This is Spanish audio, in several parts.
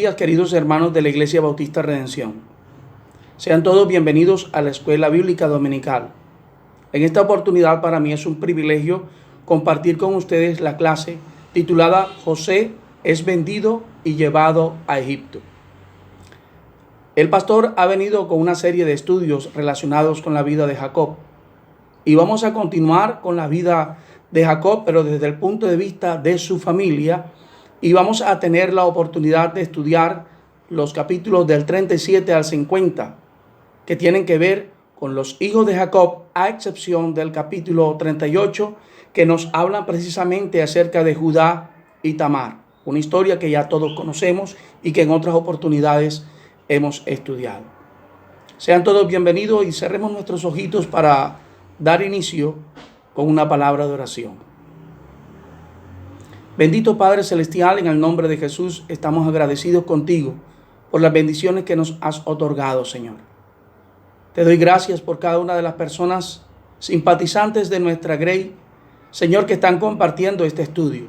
días, queridos hermanos de la Iglesia Bautista Redención. Sean todos bienvenidos a la Escuela Bíblica Dominical. En esta oportunidad para mí es un privilegio compartir con ustedes la clase titulada José es vendido y llevado a Egipto. El pastor ha venido con una serie de estudios relacionados con la vida de Jacob. Y vamos a continuar con la vida de Jacob, pero desde el punto de vista de su familia. Y vamos a tener la oportunidad de estudiar los capítulos del 37 al 50, que tienen que ver con los hijos de Jacob, a excepción del capítulo 38, que nos hablan precisamente acerca de Judá y Tamar. Una historia que ya todos conocemos y que en otras oportunidades hemos estudiado. Sean todos bienvenidos y cerremos nuestros ojitos para dar inicio con una palabra de oración. Bendito Padre Celestial, en el nombre de Jesús estamos agradecidos contigo por las bendiciones que nos has otorgado, Señor. Te doy gracias por cada una de las personas simpatizantes de nuestra Grey, Señor, que están compartiendo este estudio.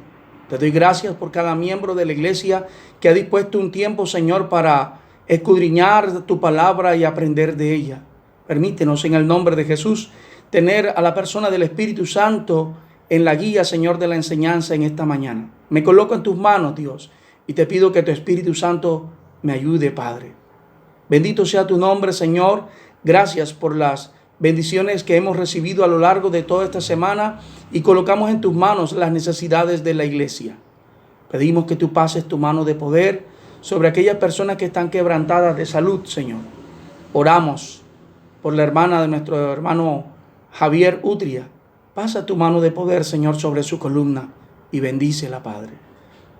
Te doy gracias por cada miembro de la iglesia que ha dispuesto un tiempo, Señor, para escudriñar tu palabra y aprender de ella. Permítenos, en el nombre de Jesús, tener a la persona del Espíritu Santo en la guía, Señor, de la enseñanza en esta mañana. Me coloco en tus manos, Dios, y te pido que tu Espíritu Santo me ayude, Padre. Bendito sea tu nombre, Señor. Gracias por las bendiciones que hemos recibido a lo largo de toda esta semana y colocamos en tus manos las necesidades de la iglesia. Pedimos que tú pases tu mano de poder sobre aquellas personas que están quebrantadas de salud, Señor. Oramos por la hermana de nuestro hermano Javier Utria. Pasa tu mano de poder, Señor, sobre su columna y bendícela, Padre.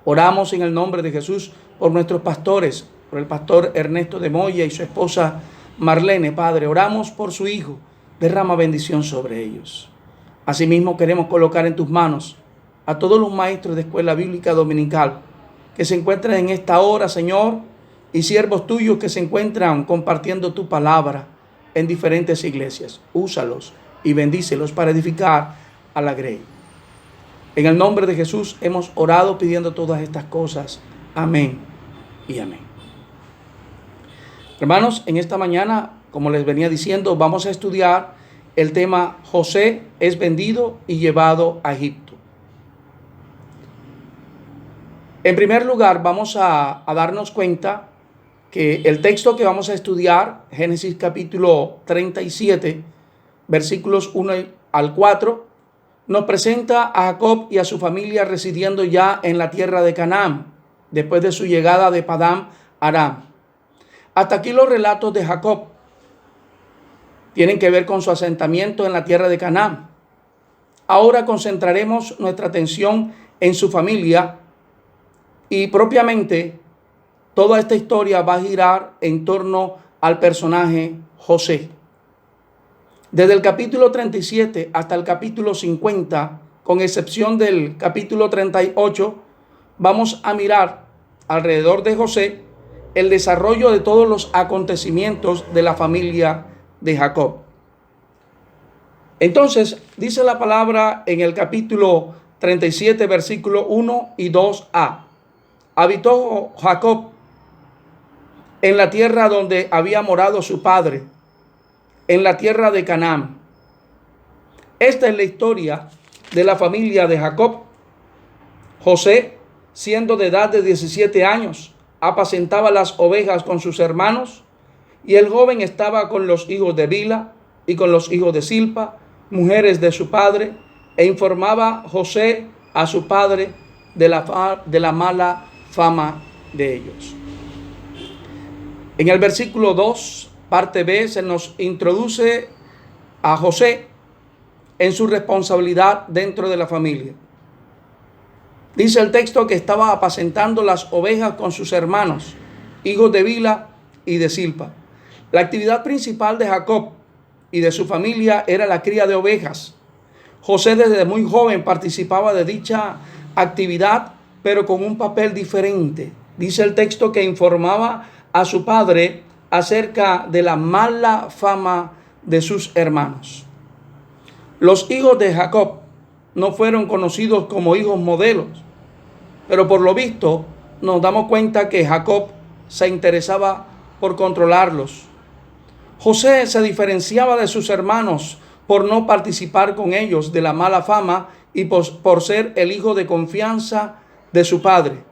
Oramos en el nombre de Jesús por nuestros pastores, por el pastor Ernesto de Moya y su esposa Marlene, Padre. Oramos por su hijo. Derrama bendición sobre ellos. Asimismo, queremos colocar en tus manos a todos los maestros de Escuela Bíblica Dominical que se encuentran en esta hora, Señor, y siervos tuyos que se encuentran compartiendo tu palabra en diferentes iglesias. Úsalos y bendícelos para edificar a la Grey. En el nombre de Jesús hemos orado pidiendo todas estas cosas. Amén y amén. Hermanos, en esta mañana, como les venía diciendo, vamos a estudiar el tema José es vendido y llevado a Egipto. En primer lugar, vamos a darnos cuenta que el texto que vamos a estudiar, Génesis capítulo 37, versículos 1 al 4, nos presenta a Jacob y a su familia residiendo ya en la tierra de Canaán, después de su llegada de Padán Aram. Hasta aquí los relatos de Jacob tienen que ver con su asentamiento en la tierra de Canaán. Ahora concentraremos nuestra atención en su familia y propiamente toda esta historia va a girar en torno al personaje José. Desde el capítulo 37 hasta el capítulo 50, con excepción del capítulo 38, vamos a mirar alrededor de José el desarrollo de todos los acontecimientos de la familia de Jacob. Entonces, dice la palabra en el capítulo 37, versículo 1 y 2a. Habitó Jacob en la tierra donde había morado su padre, en la tierra de Canaán. Esta es la historia de la familia de Jacob. José, siendo de edad de 17 años, apacentaba las ovejas con sus hermanos, y el joven estaba con los hijos de Bila y con los hijos de Silpa, mujeres de su padre, e informaba José a su padre de la mala fama de ellos. En el versículo 2, parte B, se nos introduce a José en su responsabilidad dentro de la familia. Dice el texto que estaba apacentando las ovejas con sus hermanos, hijos de Bila y de Silpa. La actividad principal de Jacob y de su familia era la cría de ovejas. José desde muy joven participaba de dicha actividad, pero con un papel diferente. Dice el texto que informaba a su padre acerca de la mala fama de sus hermanos. Los hijos de Jacob no fueron conocidos como hijos modelos, pero por lo visto nos damos cuenta que Jacob se interesaba por controlarlos. José se diferenciaba de sus hermanos por no participar con ellos de la mala fama y por ser el hijo de confianza de su padre,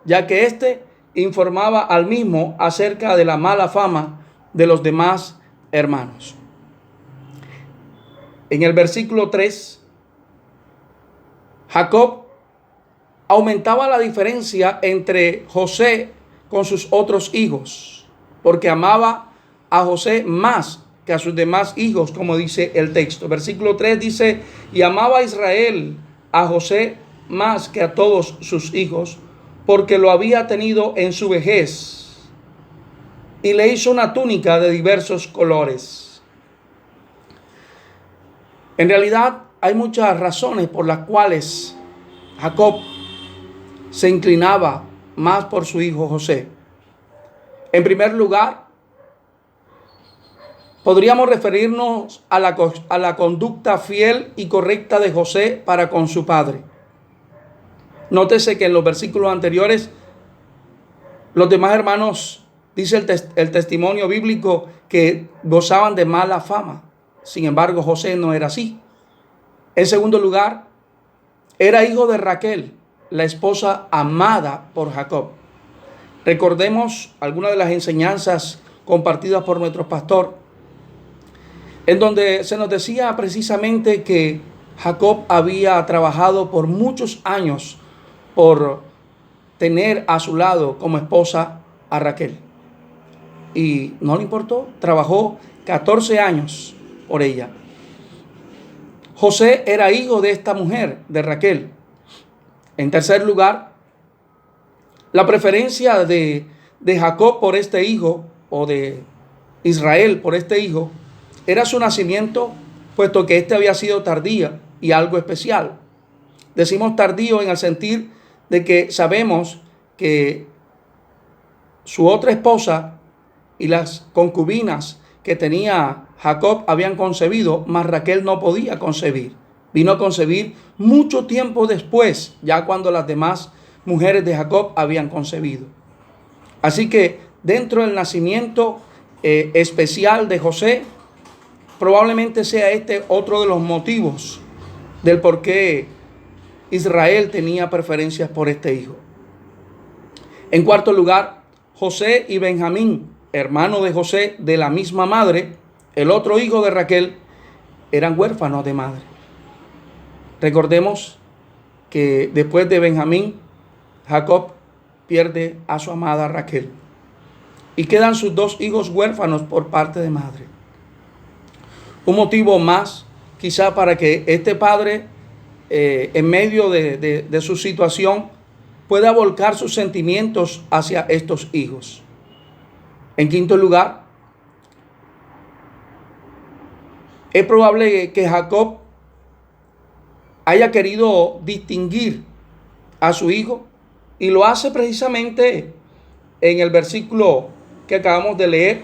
ya que éste informaba al mismo acerca de la mala fama de los demás hermanos. En el versículo 3, Jacob aumentaba la diferencia entre José con sus otros hijos, porque amaba a José más que a sus demás hijos, como dice el texto. Versículo 3 dice: y amaba a Israel a José más que a todos sus hijos, porque lo había tenido en su vejez, y le hizo una túnica de diversos colores. En realidad hay muchas razones por las cuales Jacob se inclinaba más por su hijo José. En primer lugar, podríamos referirnos a la conducta fiel y correcta de José para con su padre. Nótese que en los versículos anteriores, los demás hermanos, dice el testimonio bíblico, que gozaban de mala fama. Sin embargo, José no era así. En segundo lugar, era hijo de Raquel, la esposa amada por Jacob. Recordemos algunas de las enseñanzas compartidas por nuestro pastor, en donde se nos decía precisamente que Jacob había trabajado por muchos años por tener a su lado como esposa a Raquel. Y no le importó, trabajó 14 años por ella. José era hijo de esta mujer, de Raquel. En tercer lugar, la preferencia de Jacob por este hijo, o de Israel por este hijo, era su nacimiento, puesto que este había sido tardío y algo especial. Decimos tardío en el sentido de que sabemos que su otra esposa y las concubinas que tenía Jacob habían concebido, mas Raquel no podía concebir. Vino a concebir mucho tiempo después, ya cuando las demás mujeres de Jacob habían concebido. Así que dentro del nacimiento especial de José, probablemente sea este otro de los motivos del por qué Israel tenía preferencias por este hijo. En cuarto lugar, José y Benjamín, hermano de José de la misma madre, el otro hijo de Raquel, eran huérfanos de madre. Recordemos que después de Benjamín, Jacob pierde a su amada Raquel y quedan sus dos hijos huérfanos por parte de madre. Un motivo más quizá para que este padre en medio de su situación pueda volcar sus sentimientos hacia estos hijos. En quinto lugar, es probable que Jacob haya querido distinguir a su hijo, y lo hace precisamente en el versículo que acabamos de leer,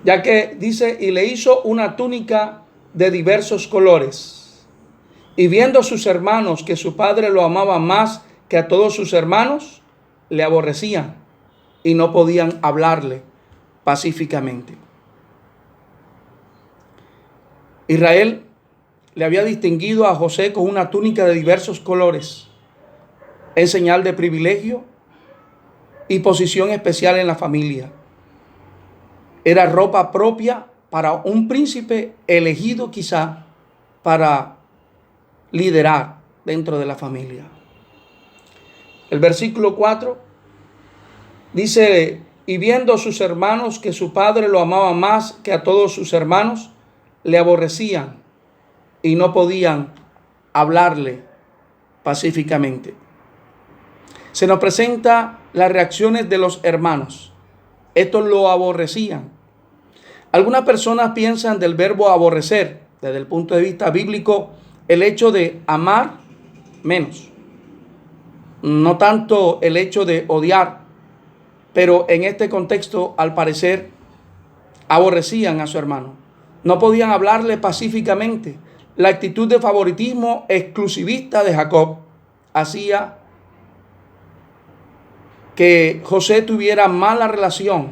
ya que dice: y le hizo una túnica de diversos colores, y viendo sus hermanos que su padre lo amaba más que a todos sus hermanos, le aborrecían y no podían hablarle pacíficamente. Israel le había distinguido a José con una túnica de diversos colores, en señal de privilegio y posición especial en la familia. Era ropa propia para un príncipe elegido quizá para liderar dentro de la familia. El versículo 4 dice: y viendo sus hermanos que su padre lo amaba más que a todos sus hermanos, le aborrecían y no podían hablarle pacíficamente. Se nos presenta las reacciones de los hermanos. Estos lo aborrecían. Algunas personas piensan del verbo aborrecer, desde el punto de vista bíblico, el hecho de amar menos. No tanto el hecho de odiar, pero en este contexto, al parecer, aborrecían a su hermano. No podían hablarle pacíficamente. La actitud de favoritismo exclusivista de Jacob hacía que José tuviera mala relación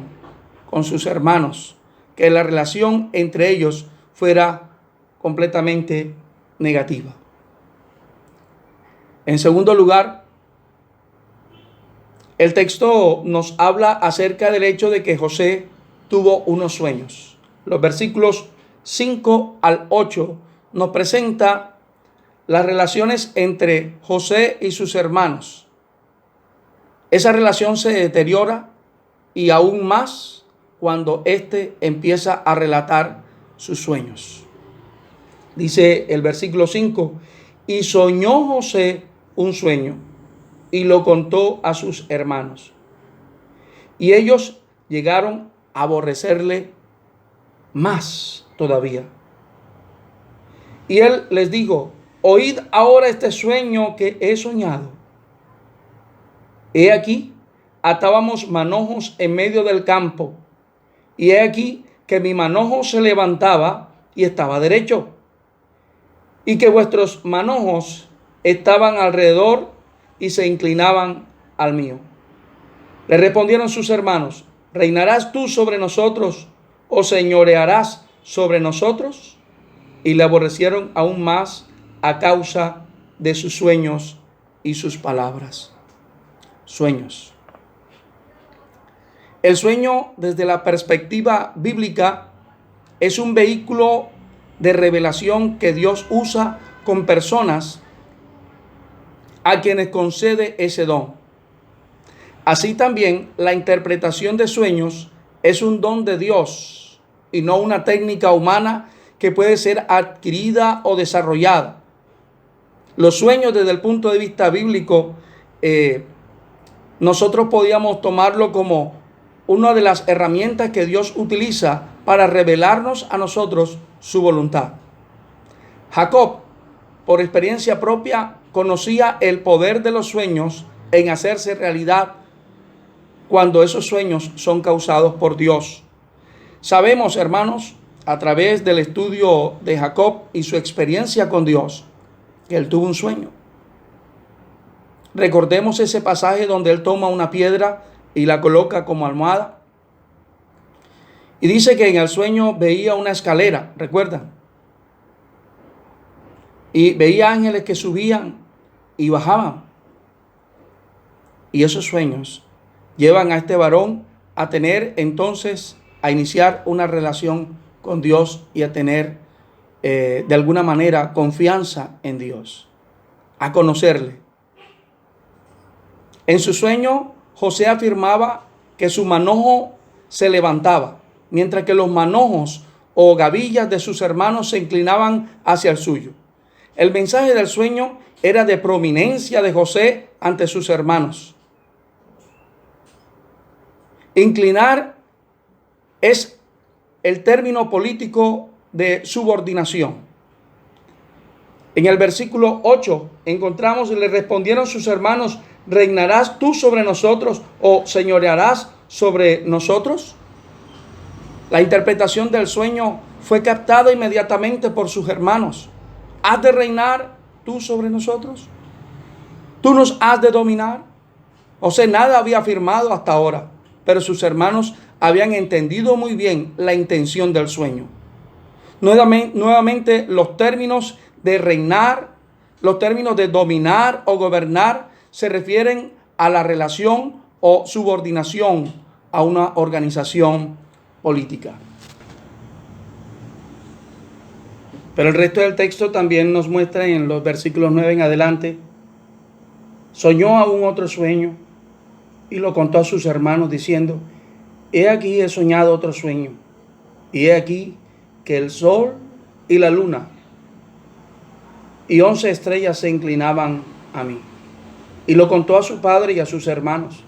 con sus hermanos, que la relación entre ellos fuera completamente negativa. En segundo lugar, el texto nos habla acerca del hecho de que José tuvo unos sueños. Los versículos 5 al 8 nos presenta las relaciones entre José y sus hermanos. Esa relación se deteriora y aún más cuando éste empieza a relatar sus sueños. Dice el versículo 5, y soñó José un sueño y lo contó a sus hermanos. Y ellos llegaron a aborrecerle más todavía. Y él les dijo, oíd ahora este sueño que he soñado. He aquí, atábamos manojos en medio del campo, y he aquí que mi manojo se levantaba y estaba derecho, y que vuestros manojos estaban alrededor y se inclinaban al mío. Le respondieron sus hermanos, ¿reinarás tú sobre nosotros o señorearás sobre nosotros? Y le aborrecieron aún más a causa de sus sueños y sus palabras. Sueños. El sueño, desde la perspectiva bíblica, es un vehículo de revelación que Dios usa con personas a quienes concede ese don. Así también, la interpretación de sueños es un don de Dios y no una técnica humana que puede ser adquirida o desarrollada. Los sueños, desde el punto de vista bíblico, nosotros podíamos tomarlo como una de las herramientas que Dios utiliza para revelarnos a nosotros su voluntad. Jacob, por experiencia propia, conocía el poder de los sueños en hacerse realidad cuando esos sueños son causados por Dios. Sabemos, hermanos, a través del estudio de Jacob y su experiencia con Dios, que él tuvo un sueño. Recordemos ese pasaje donde él toma una piedra y la coloca como almohada. Y dice que en el sueño veía una escalera, ¿recuerdan? Y veía ángeles que subían y bajaban. Y esos sueños llevan a este varón a tener entonces, a iniciar una relación con Dios y a tener de alguna manera confianza en Dios, a conocerle. En su sueño, José afirmaba que su manojo se levantaba, mientras que los manojos o gavillas de sus hermanos se inclinaban hacia el suyo. El mensaje del sueño era de prominencia de José ante sus hermanos. Inclinar es el término político de subordinación. En el versículo 8 encontramos, y le respondieron sus hermanos, ¿reinarás tú sobre nosotros o señorearás sobre nosotros? La interpretación del sueño fue captada inmediatamente por sus hermanos. ¿Has de reinar tú sobre nosotros? ¿Tú nos has de dominar? José nada había afirmado hasta ahora, pero sus hermanos habían entendido muy bien la intención del sueño. Nuevamente los términos de reinar, los términos de dominar o gobernar se refieren a la relación o subordinación a una organización política. Pero el resto del texto también nos muestra en los versículos 9 en adelante. Soñó aún otro sueño y lo contó a sus hermanos diciendo, he aquí he soñado otro sueño, y he aquí que el sol y la luna y 11 estrellas se inclinaban a mí. Y lo contó a su padre y a sus hermanos.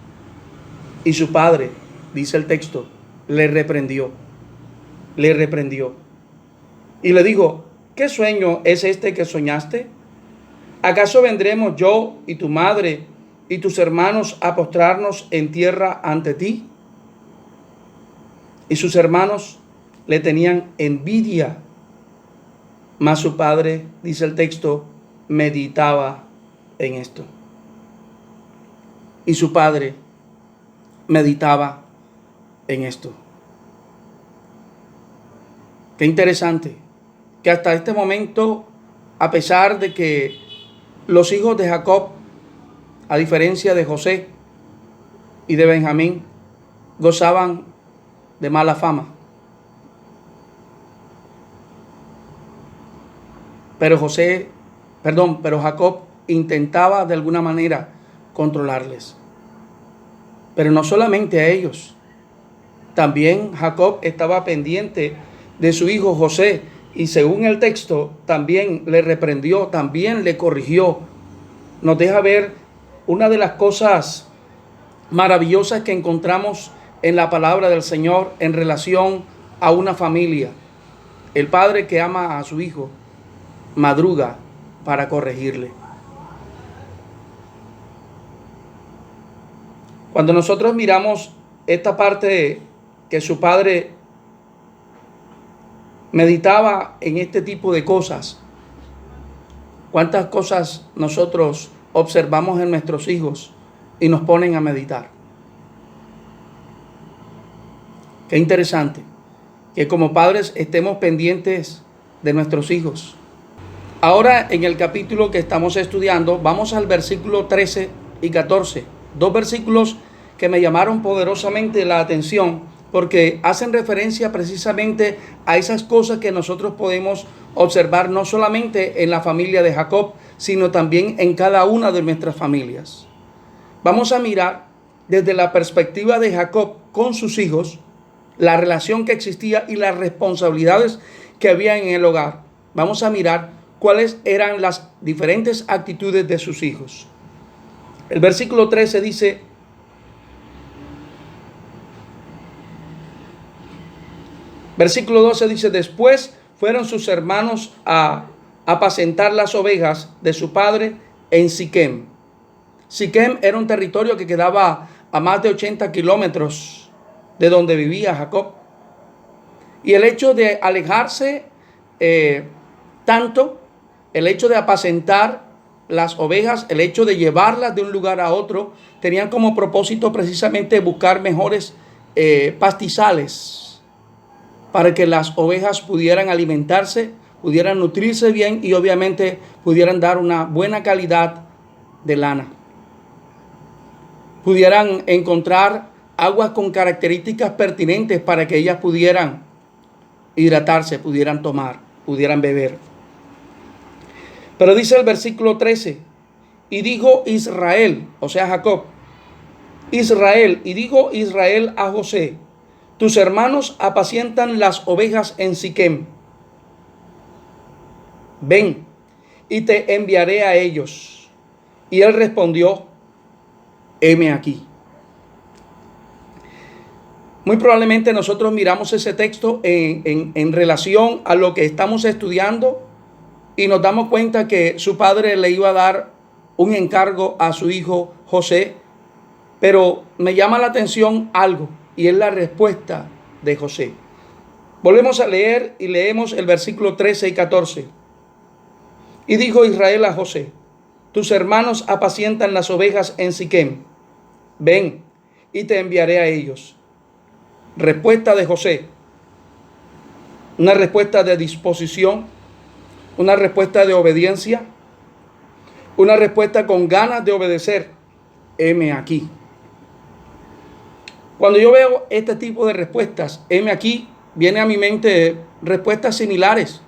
Y su padre, dice el texto, le reprendió. Y le dijo, ¿qué sueño es este que soñaste? ¿Acaso vendremos yo y tu madre y tus hermanos a postrarnos en tierra ante ti? Y sus hermanos le tenían envidia, mas su padre, dice el texto, meditaba en esto. Y su padre meditaba en esto. Qué interesante que hasta este momento, a pesar de que los hijos de Jacob, a diferencia de José y de Benjamín, gozaban de mala fama, pero Jacob intentaba de alguna manera controlarles. Pero no solamente a ellos, también Jacob estaba pendiente de su hijo José, y según el texto también le reprendió, también le corrigió. Nos deja ver una de las cosas maravillosas que encontramos en la palabra del Señor en relación a una familia. El padre que ama a su hijo madruga para corregirle. Cuando nosotros miramos esta parte que su padre meditaba en este tipo de cosas, ¿cuántas cosas nosotros observamos en nuestros hijos y nos ponen a meditar? Qué interesante que como padres estemos pendientes de nuestros hijos. Ahora, en el capítulo que estamos estudiando, vamos al versículo 13 y 14. Dos versículos que me llamaron poderosamente la atención porque hacen referencia precisamente a esas cosas que nosotros podemos observar no solamente en la familia de Jacob, sino también en cada una de nuestras familias. Vamos a mirar desde la perspectiva de Jacob con sus hijos, la relación que existía y las responsabilidades que había en el hogar. Vamos a mirar cuáles eran las diferentes actitudes de sus hijos. El versículo 13 dice: versículo 12 dice: después fueron sus hermanos a apacentar las ovejas de su padre en Siquem. Siquem era un territorio que quedaba a más de 80 kilómetros de donde vivía Jacob. Y el hecho de alejarse tanto, el hecho de apacentar las ovejas, el hecho de llevarlas de un lugar a otro, tenían como propósito precisamente buscar mejores pastizales para que las ovejas pudieran alimentarse, pudieran nutrirse bien y obviamente pudieran dar una buena calidad de lana. Pudieran encontrar aguas con características pertinentes para que ellas pudieran hidratarse, pudieran tomar, pudieran beber. Pero dice el versículo 13: y dijo Israel, o sea Jacob, y dijo Israel a José: tus hermanos apacientan las ovejas en Siquem. Ven, y te enviaré a ellos. Y él respondió: heme aquí. Muy probablemente nosotros miramos ese texto en relación a lo que estamos estudiando y nos damos cuenta que su padre le iba a dar un encargo a su hijo José, pero me llama la atención algo y es la respuesta de José. Volvemos a leer y leemos el versículo 13 y 14. Y dijo Israel a José: tus hermanos apacientan las ovejas en Siquem. Ven, y te enviaré a ellos. Respuesta de José: una respuesta de disposición, una respuesta de obediencia, una respuesta con ganas de obedecer. Heme aquí. Cuando yo veo este tipo de respuestas, heme aquí, viene a mi mente respuestas similares.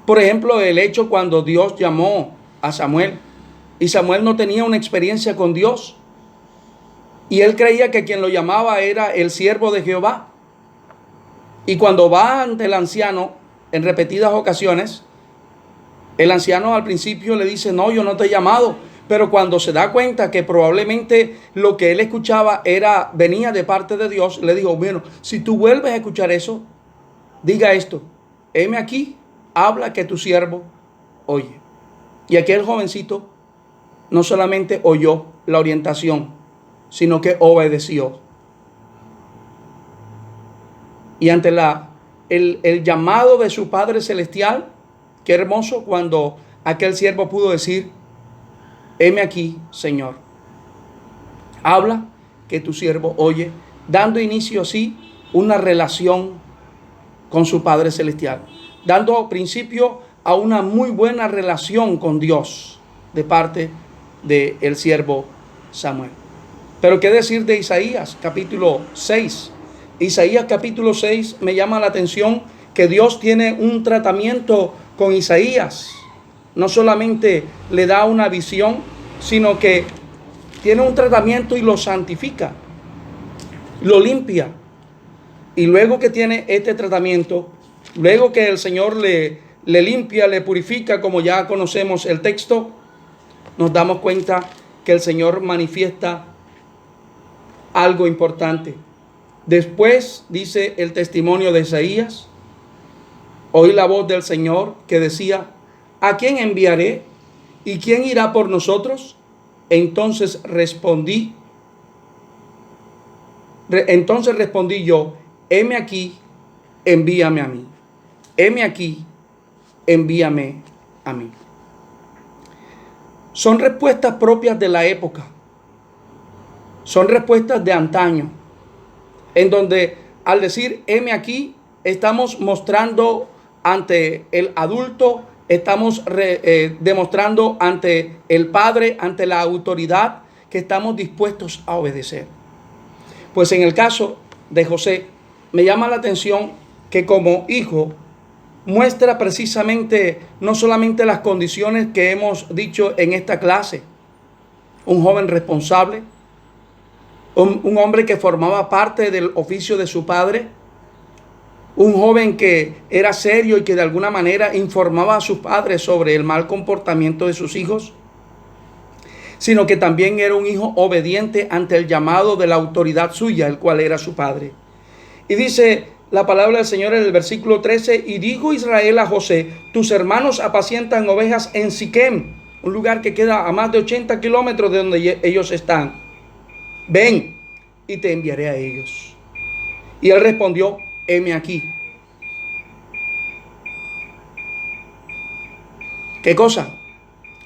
Por ejemplo, el hecho cuando Dios llamó a Samuel y Samuel no tenía una experiencia con Dios. Y él creía que quien lo llamaba era el siervo de Jehová. Y cuando va ante el anciano en repetidas ocasiones, el anciano al principio le dice: no, yo no te he llamado. Pero cuando se da cuenta que probablemente lo que él escuchaba venía de parte de Dios, le dijo: bueno, si tú vuelves a escuchar eso, diga esto: heme aquí, habla que tu siervo oye. Y aquel jovencito no solamente oyó la orientación, sino que obedeció. Y ante el llamado de su Padre Celestial, qué hermoso cuando aquel siervo pudo decir: heme aquí, Señor. Habla que tu siervo oye, dando inicio así una relación con su Padre Celestial, dando principio a una muy buena relación con Dios de parte del siervo Samuel. Pero qué decir de Isaías capítulo 6. Isaías capítulo 6 me llama la atención que Dios tiene un tratamiento con Isaías. No solamente le da una visión, sino que tiene un tratamiento y lo santifica, lo limpia. Y luego que tiene este tratamiento, luego que el Señor le limpia, le purifica, como ya conocemos el texto, nos damos cuenta que el Señor manifiesta algo importante. Después dice el testimonio de Isaías: oí la voz del Señor que decía, ¿a quién enviaré? ¿Y quién irá por nosotros? Entonces respondí yo, heme aquí, envíame a mí. Heme aquí, envíame a mí. Son respuestas propias de la época. Son respuestas de antaño, en donde al decir heme aquí, estamos mostrando ante el adulto, estamos demostrando ante el padre, ante la autoridad, que estamos dispuestos a obedecer. Pues en el caso de José, me llama la atención que como hijo muestra precisamente no solamente las condiciones que hemos dicho en esta clase: un joven responsable, un hombre que formaba parte del oficio de su padre, un joven que era serio y que de alguna manera informaba a sus padres sobre el mal comportamiento de sus hijos, sino que también era un hijo obediente ante el llamado de la autoridad suya, el cual era su padre. Y dice la palabra del Señor en el versículo 13: y dijo Israel a José, tus hermanos apacientan ovejas en Siquem, un lugar que queda a más de 80 kilómetros de donde ellos están. Ven y te enviaré a ellos. Y él respondió, heme aquí. ¿Qué cosa?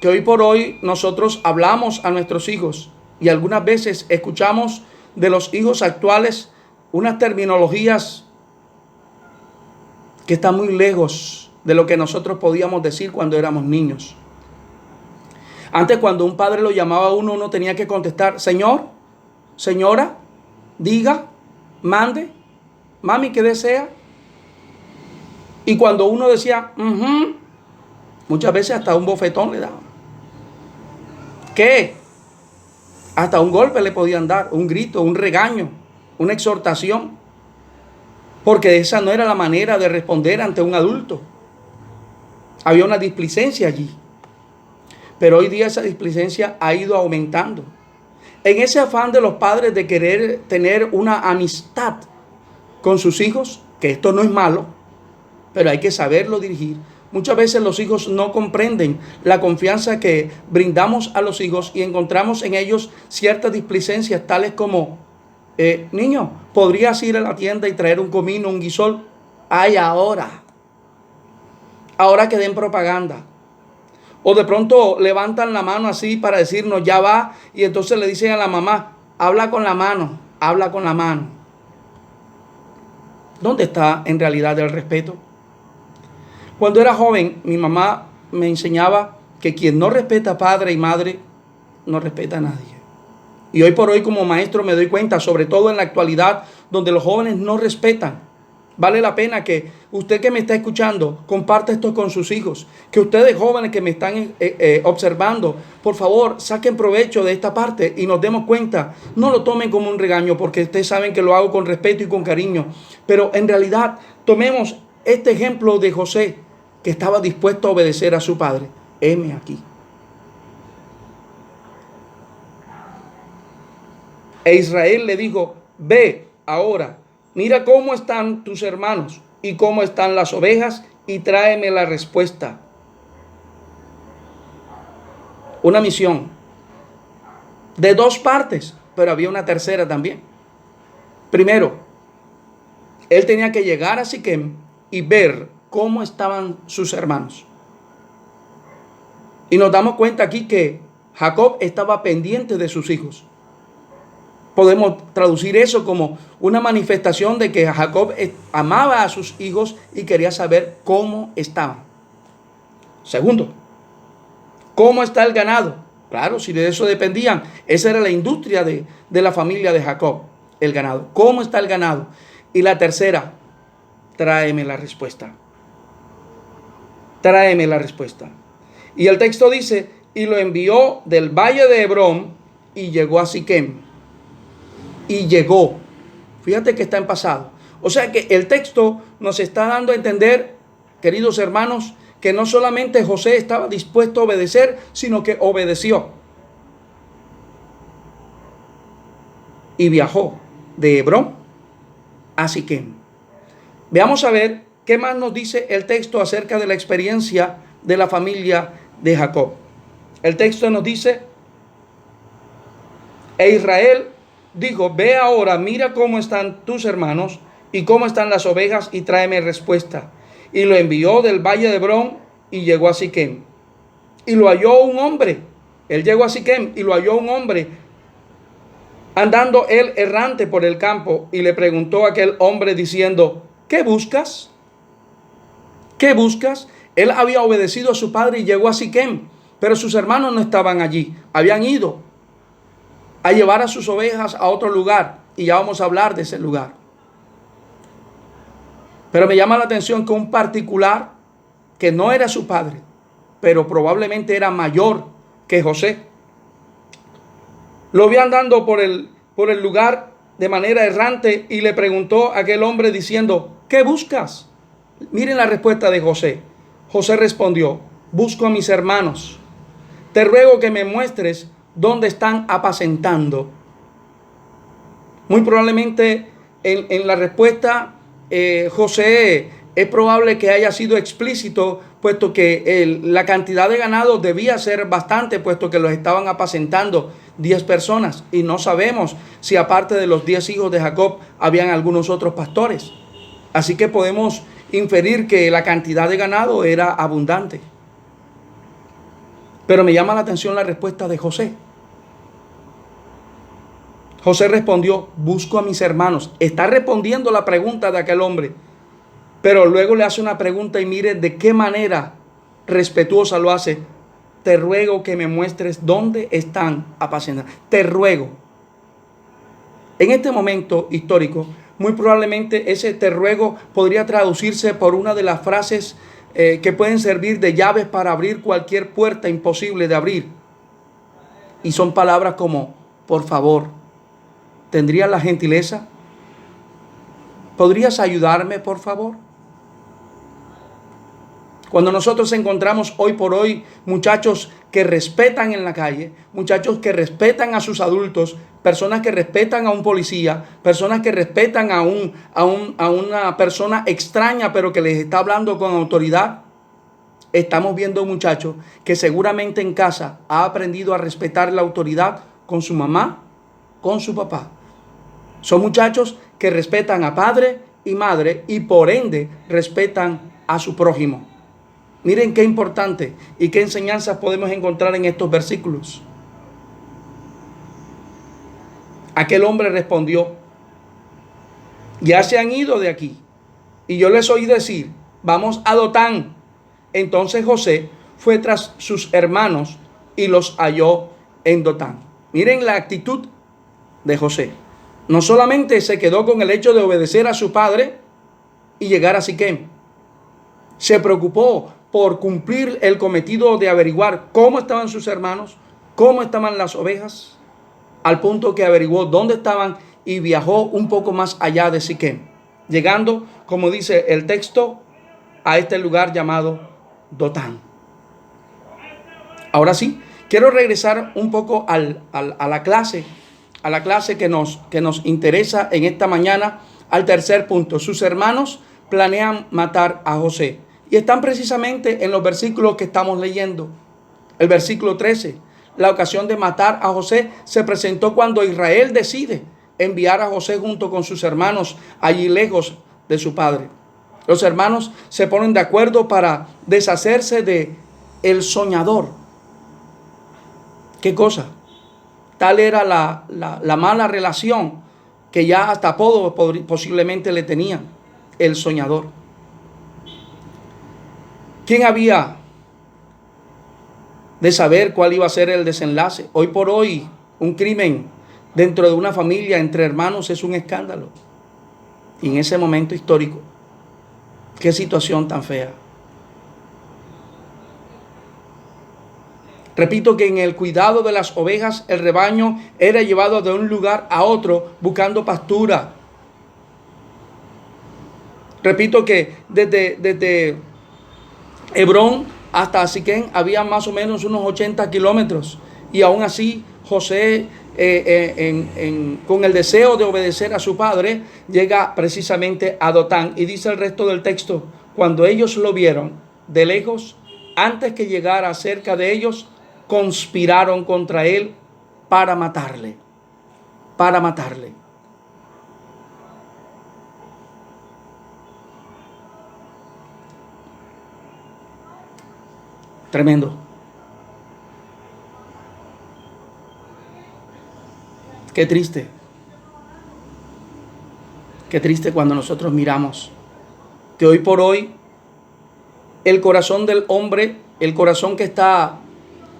Que hoy por hoy nosotros hablamos a nuestros hijos y algunas veces escuchamos de los hijos actuales unas terminologías que están muy lejos de lo que nosotros podíamos decir cuando éramos niños. Antes, cuando un padre lo llamaba a uno, uno tenía que contestar, señor, señora, diga, mande, mami, ¿qué desea? Y cuando uno decía, muchas veces hasta un bofetón le daban. ¿Qué? Hasta un golpe le podían dar, un grito, un regaño, una exhortación. Porque esa no era la manera de responder ante un adulto. Había una displicencia allí. Pero hoy día esa displicencia ha ido aumentando. En ese afán de los padres de querer tener una amistad con sus hijos, que esto no es malo, pero hay que saberlo dirigir. Muchas veces los hijos no comprenden la confianza que brindamos a los hijos y encontramos en ellos ciertas displicencias tales como, niño, ¿podrías ir a la tienda y traer un comino, un guisol? Ay, ahora que den propaganda. O de pronto levantan la mano así para decirnos, ya va, y entonces le dicen a la mamá, habla con la mano, habla con la mano. ¿Dónde está en realidad el respeto? Cuando era joven, mi mamá me enseñaba que quien no respeta a padre y madre, no respeta a nadie. Y hoy por hoy como maestro me doy cuenta, sobre todo en la actualidad, donde los jóvenes no respetan. Vale la pena que usted que me está escuchando, comparte esto con sus hijos. Que ustedes jóvenes que me están observando, por favor, saquen provecho de esta parte y nos demos cuenta. No lo tomen como un regaño, porque ustedes saben que lo hago con respeto y con cariño. Pero en realidad, tomemos este ejemplo de José, que estaba dispuesto a obedecer a su padre. Heme aquí. E Israel le dijo, ve ahora, mira cómo están tus hermanos y cómo están las ovejas y tráeme la respuesta. Una misión de dos partes, pero había una tercera también. Primero, él tenía que llegar a Siquem y ver cómo estaban sus hermanos. Y nos damos cuenta aquí que Jacob estaba pendiente de sus hijos. Podemos traducir eso como una manifestación de que Jacob amaba a sus hijos y quería saber cómo estaban. Segundo, ¿cómo está el ganado? Claro, si de eso dependían. Esa era la industria de la familia de Jacob, el ganado. ¿Cómo está el ganado? Y la tercera, tráeme la respuesta. Tráeme la respuesta. Y el texto dice, y lo envió del valle de Hebrón y llegó a Siquem. Y llegó. Fíjate que está en pasado. O sea que el texto nos está dando a entender, queridos hermanos, que no solamente José estaba dispuesto a obedecer, sino que obedeció. Y viajó de Hebrón a Siquem. Veamos a ver qué más nos dice el texto acerca de la experiencia de la familia de Jacob. El texto nos dice, e Israel dijo, ve ahora, mira cómo están tus hermanos y cómo están las ovejas y tráeme respuesta. Y lo envió del valle de Hebrón y llegó a Siquem. Y lo halló un hombre. Él llegó a Siquem y lo halló un hombre andando él errante por el campo. Y le preguntó a aquel hombre diciendo, ¿qué buscas? ¿Qué buscas? Él había obedecido a su padre y llegó a Siquem, pero sus hermanos no estaban allí. Habían ido a llevar a sus ovejas a otro lugar. Y ya vamos a hablar de ese lugar. Pero me llama la atención que un particular que no era su padre, pero probablemente era mayor que José, lo vio andando por el lugar de manera errante y le preguntó a aquel hombre diciendo, ¿qué buscas? Miren la respuesta de José. José respondió, busco a mis hermanos. Te ruego que me muestres dónde están apacentando. Muy probablemente en la respuesta José es probable que haya sido explícito, puesto que la cantidad de ganado debía ser bastante, puesto que los estaban apacentando 10 personas. Y no sabemos si aparte de los 10 hijos de Jacob habían algunos otros pastores. Así que podemos inferir que la cantidad de ganado era abundante. Pero me llama la atención la respuesta de José. José respondió, busco a mis hermanos. Está respondiendo la pregunta de aquel hombre. Pero luego le hace una pregunta y mire de qué manera respetuosa lo hace. Te ruego que me muestres dónde están apacentando. Te ruego. En este momento histórico, muy probablemente ese te ruego podría traducirse por una de las frases que pueden servir de llaves para abrir cualquier puerta imposible de abrir. Y son palabras como, por favor, ¿tendrías la gentileza? ¿Podrías ayudarme, por favor? Cuando nosotros encontramos hoy por hoy muchachos que respetan en la calle, muchachos que respetan a sus adultos, personas que respetan a un policía, personas que respetan a una persona extraña pero que les está hablando con autoridad, estamos viendo muchachos que seguramente en casa ha aprendido a respetar la autoridad con su mamá, con su papá. Son muchachos que respetan a padre y madre y por ende respetan a su prójimo. Miren qué importante y qué enseñanzas podemos encontrar en estos versículos. Aquel hombre respondió, ya se han ido de aquí. Y yo les oí decir, vamos a Dotán. Entonces José fue tras sus hermanos y los halló en Dotán. Miren la actitud de José. No solamente se quedó con el hecho de obedecer a su padre y llegar a Siquem. Se preocupó por cumplir el cometido de averiguar cómo estaban sus hermanos, cómo estaban las ovejas, al punto que averiguó dónde estaban y viajó un poco más allá de Siquem, llegando, como dice el texto, a este lugar llamado Dotán. Ahora sí, quiero regresar un poco a la clase que nos interesa en esta mañana, al tercer punto. Sus hermanos planean matar a José. Y están precisamente en los versículos que estamos leyendo. El versículo 13. La ocasión de matar a José se presentó cuando Israel decide enviar a José junto con sus hermanos allí lejos de su padre. Los hermanos se ponen de acuerdo para deshacerse de el soñador. ¿Qué cosa? Tal era la mala relación que ya hasta apodo posiblemente le tenían, el soñador. ¿Quién había de saber cuál iba a ser el desenlace? Hoy por hoy, un crimen dentro de una familia entre hermanos es un escándalo. Y en ese momento histórico, qué situación tan fea. Repito que en el cuidado de las ovejas, el rebaño era llevado de un lugar a otro buscando pastura. Repito que desde Hebrón hasta Siquén había más o menos unos 80 kilómetros. Y aún así, José, con el deseo de obedecer a su padre, llega precisamente a Dotán. Y dice el resto del texto: cuando ellos lo vieron de lejos, antes que llegara cerca de ellos, conspiraron contra él para matarle. Para matarle. Tremendo. Qué triste. Qué triste cuando nosotros miramos que hoy por hoy el corazón del hombre, el corazón que está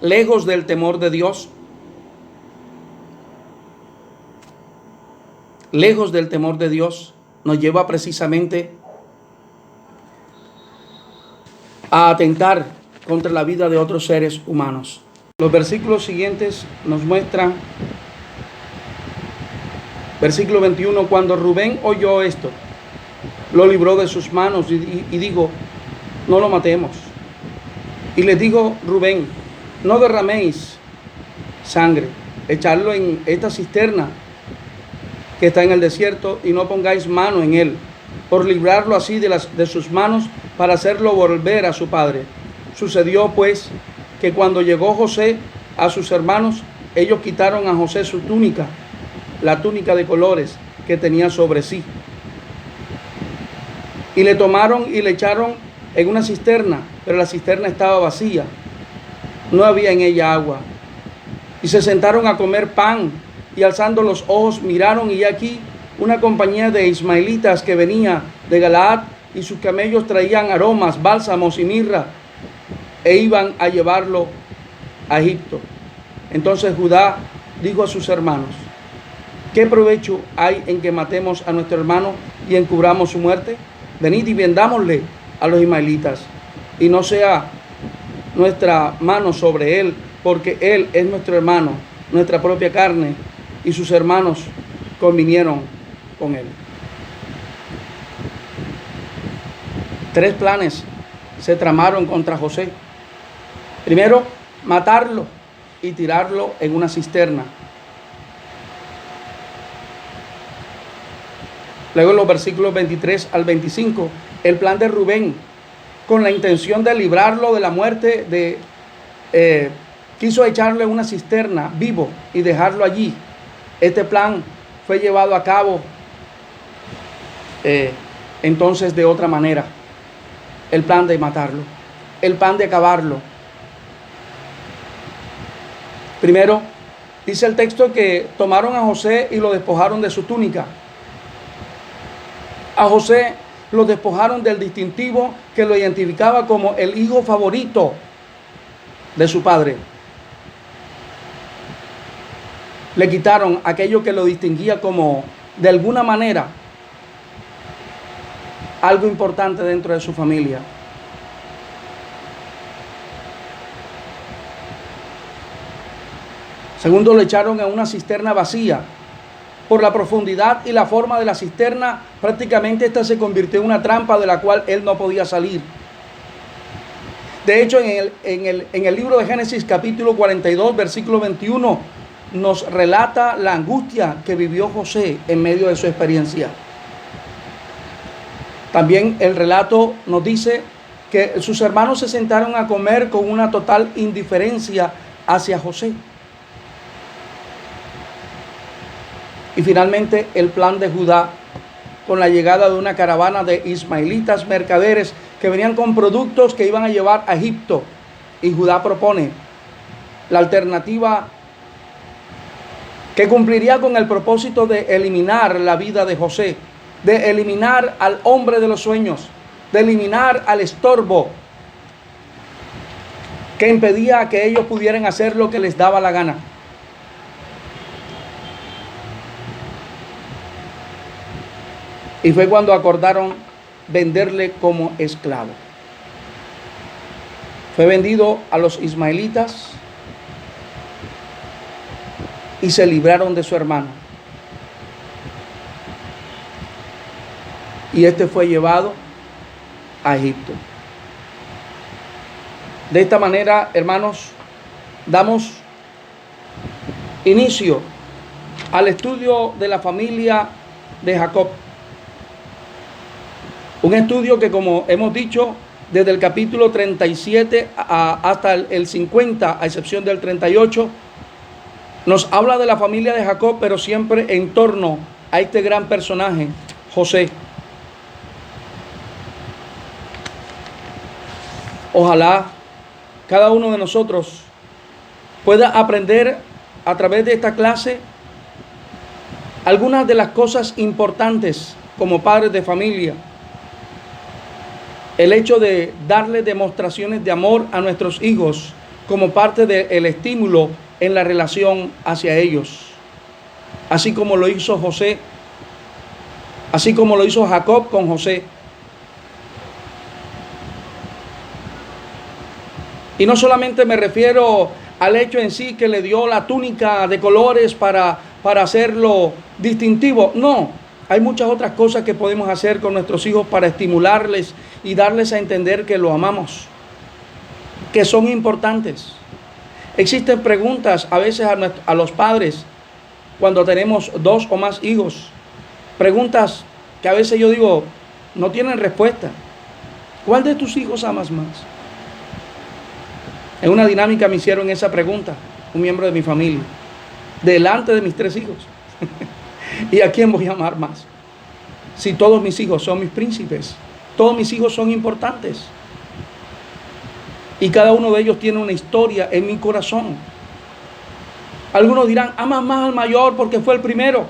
lejos del temor de Dios, lejos del temor de Dios, nos lleva precisamente a atentar contra la vida de otros seres humanos. Los versículos siguientes nos muestran, versículo 21, cuando Rubén oyó esto, lo libró de sus manos y dijo: no lo matemos. Y les dijo Rubén: no derraméis sangre, echadlo en esta cisterna que está en el desierto y no pongáis mano en él, por librarlo así de sus manos para hacerlo volver a su padre. Sucedió pues que cuando llegó José a sus hermanos, ellos quitaron a José su túnica, la túnica de colores que tenía sobre sí, y le tomaron y le echaron en una cisterna, pero la cisterna estaba vacía, no había en ella agua. Y se sentaron a comer pan, y alzando los ojos miraron, y aquí una compañía de ismaelitas que venía de Galaad, y sus camellos traían aromas, bálsamos y mirra, e iban a llevarlo a Egipto. Entonces Judá dijo a sus hermanos: ¿qué provecho hay en que matemos a nuestro hermano y encubramos su muerte? Venid y vendámosle a los ismaelitas, y no sea nuestra mano sobre él, porque él es nuestro hermano, nuestra propia carne. Y sus hermanos convinieron con él. 3 planes se tramaron contra José. Primero, matarlo y tirarlo en una cisterna. Luego en los versículos 23 al 25, el plan de Rubén, con la intención de librarlo de la muerte, quiso echarlo en una cisterna vivo y dejarlo allí. Este plan fue llevado a cabo entonces de otra manera. El plan de matarlo, el plan de acabarlo. Primero, dice el texto que tomaron a José y lo despojaron de su túnica. A José lo despojaron del distintivo que lo identificaba como el hijo favorito de su padre. Le quitaron aquello que lo distinguía como, de alguna manera, algo importante dentro de su familia. Segundo, le echaron en una cisterna vacía. Por la profundidad y la forma de la cisterna, prácticamente esta se convirtió en una trampa de la cual él no podía salir. De hecho, en el libro de Génesis, capítulo 42, versículo 21, nos relata la angustia que vivió José en medio de su experiencia. También el relato nos dice que sus hermanos se sentaron a comer con una total indiferencia hacia José. Y finalmente el plan de Judá, con la llegada de una caravana de ismaelitas mercaderes que venían con productos que iban a llevar a Egipto. Y Judá propone la alternativa que cumpliría con el propósito de eliminar la vida de José, de eliminar al hombre de los sueños, de eliminar al estorbo que impedía que ellos pudieran hacer lo que les daba la gana. Y fue cuando acordaron venderle como esclavo. Fue vendido a los ismaelitas y se libraron de su hermano. Y este fue llevado a Egipto. De esta manera, hermanos, damos inicio al estudio de la familia de Jacob. Un estudio que, como hemos dicho, desde el capítulo 37 hasta el 50, a excepción del 38, nos habla de la familia de Jacob, pero siempre en torno a este gran personaje, José. Ojalá cada uno de nosotros pueda aprender a través de esta clase algunas de las cosas importantes como padres de familia. El hecho de darle demostraciones de amor a nuestros hijos como parte del estímulo en la relación hacia ellos. Así como lo hizo José, así como lo hizo Jacob con José. Y no solamente me refiero al hecho en sí que le dio la túnica de colores para hacerlo distintivo. No, hay muchas otras cosas que podemos hacer con nuestros hijos para estimularles y darles a entender que lo amamos, que son importantes. Existen preguntas a veces a los padres cuando tenemos 2 o más hijos. Preguntas que a veces yo digo, no tienen respuesta. ¿Cuál de tus hijos amas más? En una dinámica me hicieron esa pregunta, un miembro de mi familia, delante de mis 3 hijos. ¿Y a quién voy a amar más? Si todos mis hijos son mis príncipes, todos mis hijos son importantes. Y cada uno de ellos tiene una historia en mi corazón. Algunos dirán, amas más al mayor porque fue el primero.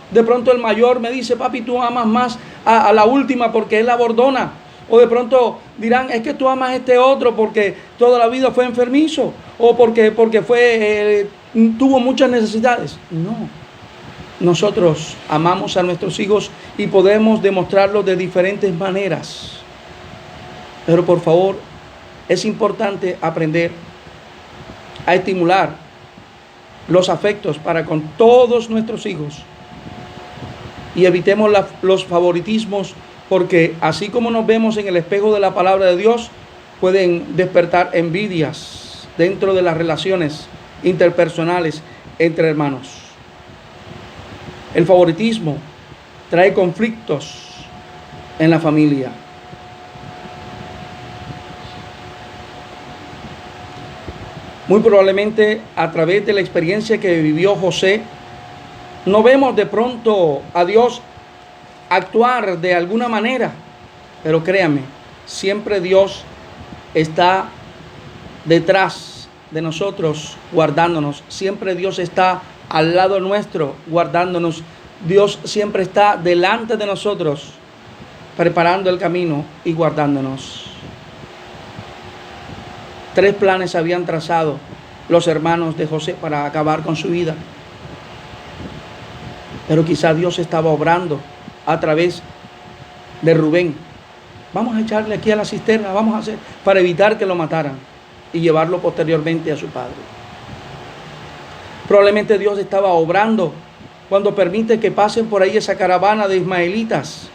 De pronto el mayor me dice, papi, tú amas más a la última porque es la bordona. O de pronto dirán, es que tú amas a este otro porque toda la vida fue enfermizo. O porque tuvo muchas necesidades. No. Nosotros amamos a nuestros hijos y podemos demostrarlo de diferentes maneras. Pero por favor, es importante aprender a estimular los afectos para con todos nuestros hijos. Y evitemos los favoritismos, porque así como nos vemos en el espejo de la palabra de Dios, pueden despertar envidias dentro de las relaciones interpersonales entre hermanos. El favoritismo trae conflictos en la familia. Muy probablemente a través de la experiencia que vivió José, no vemos de pronto a Dios actuar de alguna manera, pero créanme, siempre Dios está detrás de nosotros guardándonos, siempre Dios está al lado nuestro guardándonos, Dios siempre está delante de nosotros preparando el camino y guardándonos. 3 planes habían trazado los hermanos de José para acabar con su vida, pero quizá Dios estaba obrando a través de Rubén. Vamos a echarle aquí a la cisterna, vamos a hacer para evitar que lo mataran y llevarlo posteriormente a su padre. Probablemente Dios estaba obrando cuando permite que pasen por ahí esa caravana de ismaelitas,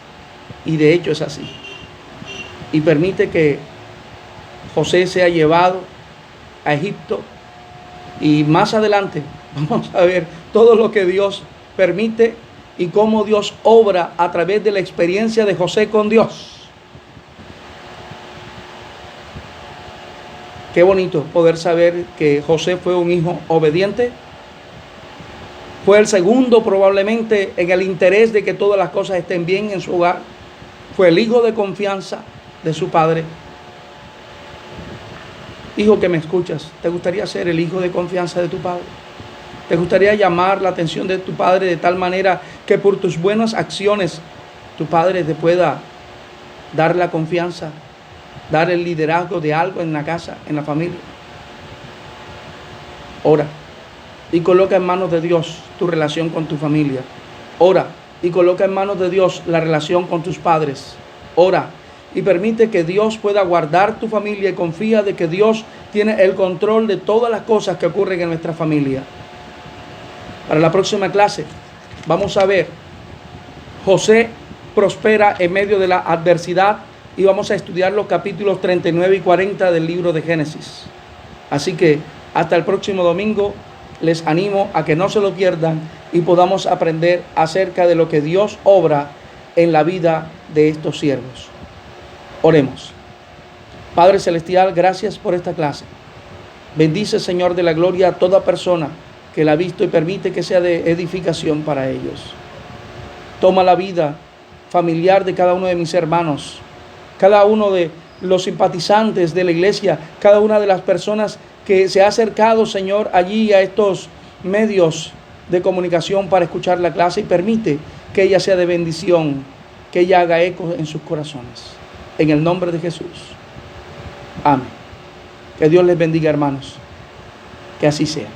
y de hecho es así, y permite que José sea llevado a Egipto, y más adelante vamos a ver todo lo que Dios permite y cómo Dios obra a través de la experiencia de José con Dios. Qué bonito poder saber que José fue un hijo obediente. Fue el segundo probablemente en el interés de que todas las cosas estén bien en su hogar. Fue el hijo de confianza de su padre. Hijo que me escuchas, ¿te gustaría ser el hijo de confianza de tu padre? ¿Te gustaría llamar la atención de tu padre de tal manera que por tus buenas acciones tu padre te pueda dar la confianza, dar el liderazgo de algo en la casa, en la familia? Ora y coloca en manos de Dios tu relación con tu familia. Ora y coloca en manos de Dios la relación con tus padres. Ora y permite que Dios pueda guardar tu familia y confía de que Dios tiene el control de todas las cosas que ocurren en nuestra familia. Para la próxima clase vamos a ver José prospera en medio de la adversidad y vamos a estudiar los capítulos 39 y 40 del libro de Génesis. Así que hasta el próximo domingo les animo a que no se lo pierdan y podamos aprender acerca de lo que Dios obra en la vida de estos siervos. Oremos. Padre Celestial, gracias por esta clase. Bendice, Señor de la gloria, a toda persona que la ha visto y permite que sea de edificación para ellos. Toma la vida familiar de cada uno de mis hermanos, cada uno de los simpatizantes de la iglesia, cada una de las personas que se ha acercado, Señor, allí a estos medios de comunicación para escuchar la clase, y permite que ella sea de bendición, que ella haga eco en sus corazones. En el nombre de Jesús. Amén. Que Dios les bendiga, hermanos. Que así sea.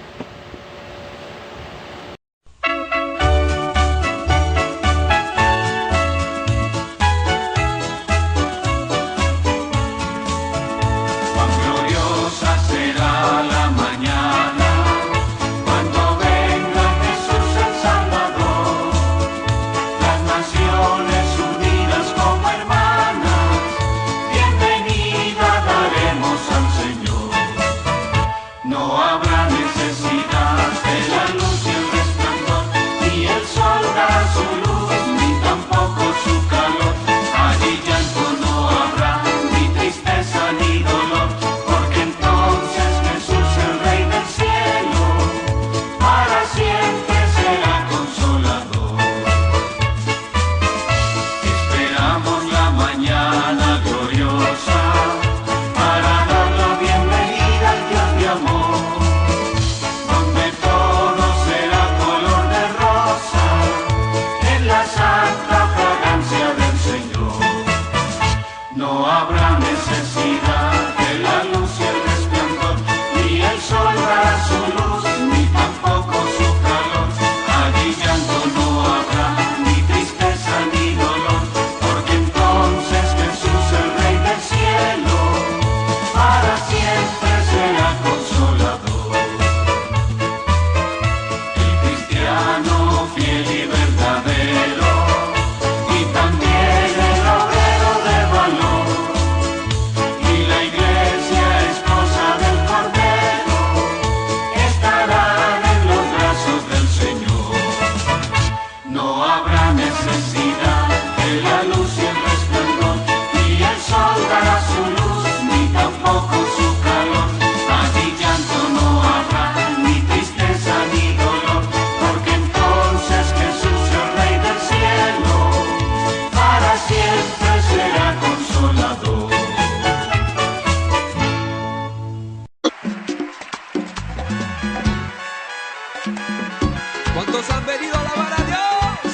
¿Cuántos han venido a alabar a Dios?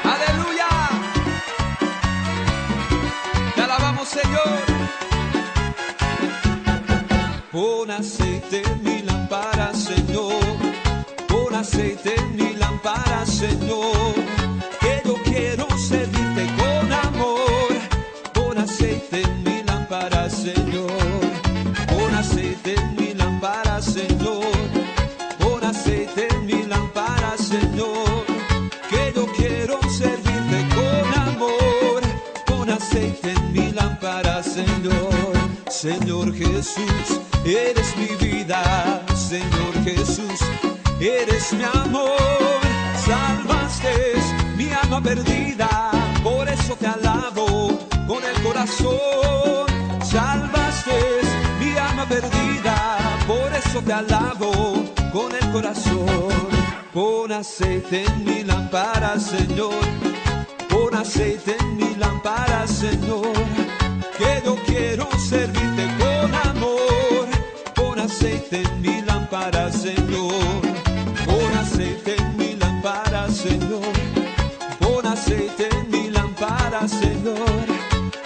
¡Aleluya! Te alabamos, Señor. Pon aceite en mi lámpara, Señor. Pon aceite en mi lámpara, Señor. Que yo quiero servirte con amor. Pon aceite en mi lámpara, Señor. Pon aceite en mi lámpara, Señor. Pon aceite en mi lámpara, Señor. Que yo quiero servirte con amor. Pon aceite en mi lámpara, Señor. Señor Jesús, eres mi vida. Señor Jesús, eres mi amor. Salvaste mi alma perdida, por eso te alabo con el corazón. Salvaste mi alma perdida, por eso te alabo con el corazón. Pon aceite en mi lámpara, Señor. Pon aceite en mi lámpara, Señor. Que yo quiero servirte con amor. Pon aceite en mi lámpara, Señor. Pon aceite en mi lámpara, Señor. Pon aceite en mi lámpara, Señor.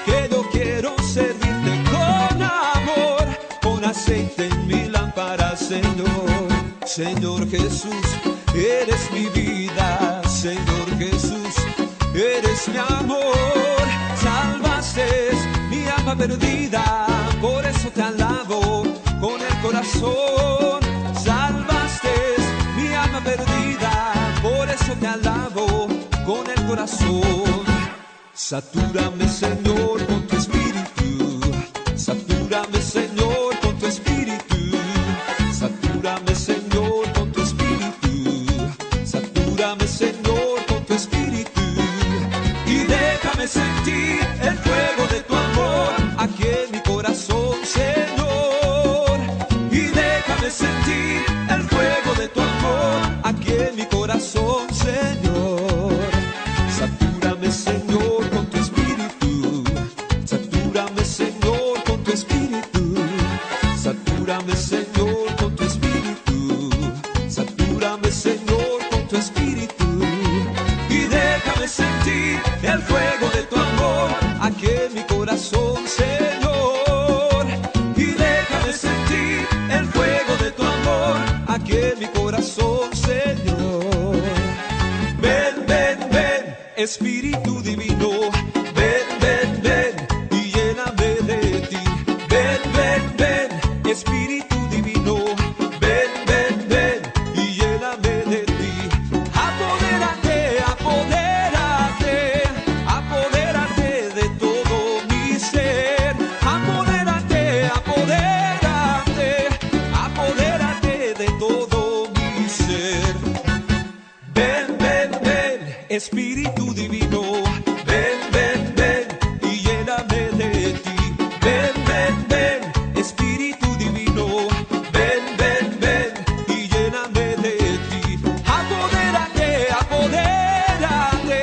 Que yo quiero servirte con amor. Pon aceite en mi lámpara, Señor. Señor Jesús, eres mi vida. Señor Jesús, eres mi amor. Salvaste mi alma perdida, por eso te alabo con el corazón. Salvaste mi alma perdida, por eso te alabo con el corazón. Satúrame, Señor, con tu espíritu. Satúrame, Señor, con tu espíritu. Satúrame, Señor, con tu espíritu. Satúrame, Señor, con tu espíritu. Y déjame sentir el fuego de tu amor aquí en mi corazón, Señor. Y déjame sentir el fuego de tu amor aquí en mi corazón, Señor. Satúrame, Señor, con tu espíritu. Satúrame, Señor, con tu espíritu. Satúrame, Señor, con tu espíritu. Satúrame, Señor, con tu espíritu. Y déjame sentir el fuego de tu amor aquí en mi corazón, Señor. Y déjame sentir el fuego de tu amor aquí en mi corazón, Señor. Ven, ven, ven, Espíritu Divino. Ven, ven, ven y lléname de ti. Ven, ven, ven, Espíritu Divino. Ven, ven, ven y lléname de ti. Apodérate, apodérate, apodérate de todo mi ser. Apodérate, apodérate, apodérate de todo mi ser. Ven, ven, ven, Espíritu Divino. Ven, ven, ven y lléname de ti. Ven, ven, ven, Espíritu Divino. Ven, ven, ven y lléname de ti. Apodérate, apodérate,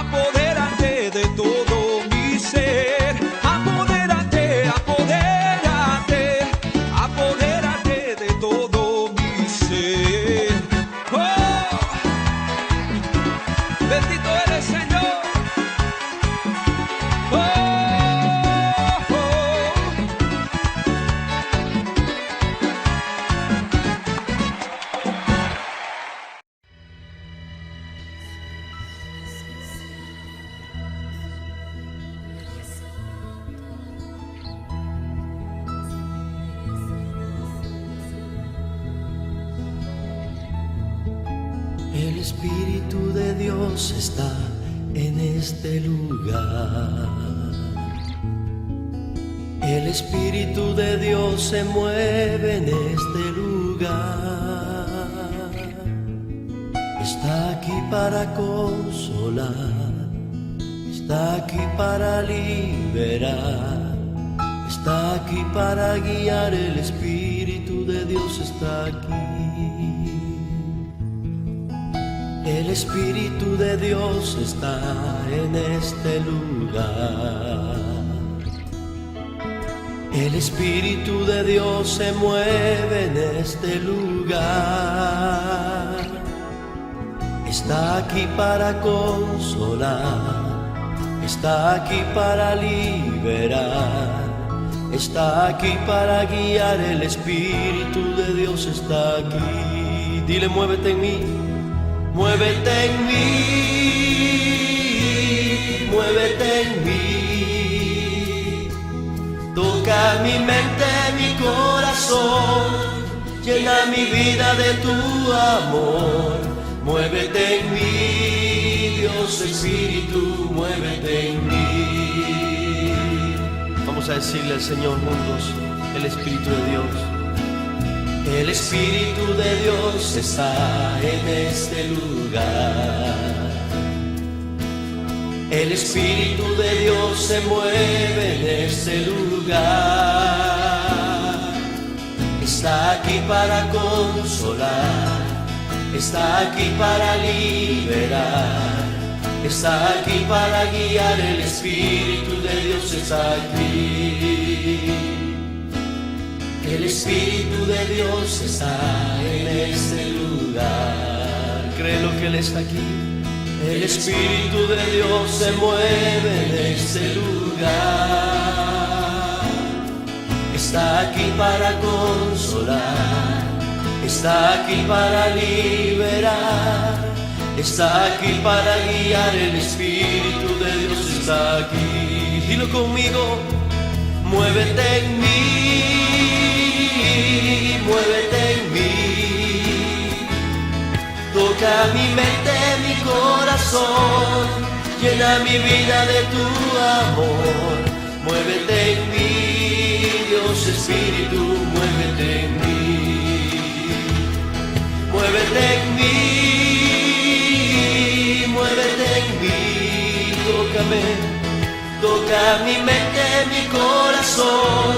apodérate de todo mi ser. Apodérate, apodérate, apodérate de todo mi ser. ¡Oh! Bendito eres, Señor. ¡Oh! ¡Oh! El Espíritu de Dios está en este lugar. El Espíritu de Dios se mueve en este lugar. Está aquí para consolar, está aquí para liberar, está aquí para guiar. El Espíritu de Dios está aquí. El Espíritu de Dios está en este lugar. El Espíritu de Dios se mueve en este lugar. Está aquí para consolar, está aquí para liberar, está aquí para guiar. El Espíritu de Dios está aquí. Dile, muévete en mí. Muévete en mí, muévete en mí. Toca mi mente, mi corazón, llena mi vida de tu amor. Muévete en mí, Dios Espíritu, muévete en mí. Vamos a decirle al Señor juntos, el Espíritu de Dios. El Espíritu de Dios está en este lugar. El Espíritu de Dios se mueve en este lugar. Está aquí para consolar, está aquí para liberar, está aquí para guiar. El Espíritu de Dios está aquí. El Espíritu de Dios está en este lugar. Créelo que Él está aquí. El Espíritu de Dios se mueve en este lugar. Está aquí para consolar, está aquí para liberar, está aquí para guiar. El Espíritu de Dios está aquí. Dilo conmigo. Muévete en mí, muévete en mí. Toca mi mente, mi corazón, llena mi vida de tu amor. Muévete en mí, Dios Espíritu, muévete en mí. Muévete en mí, muévete en mí. Tócame, toca mi mente, mi corazón,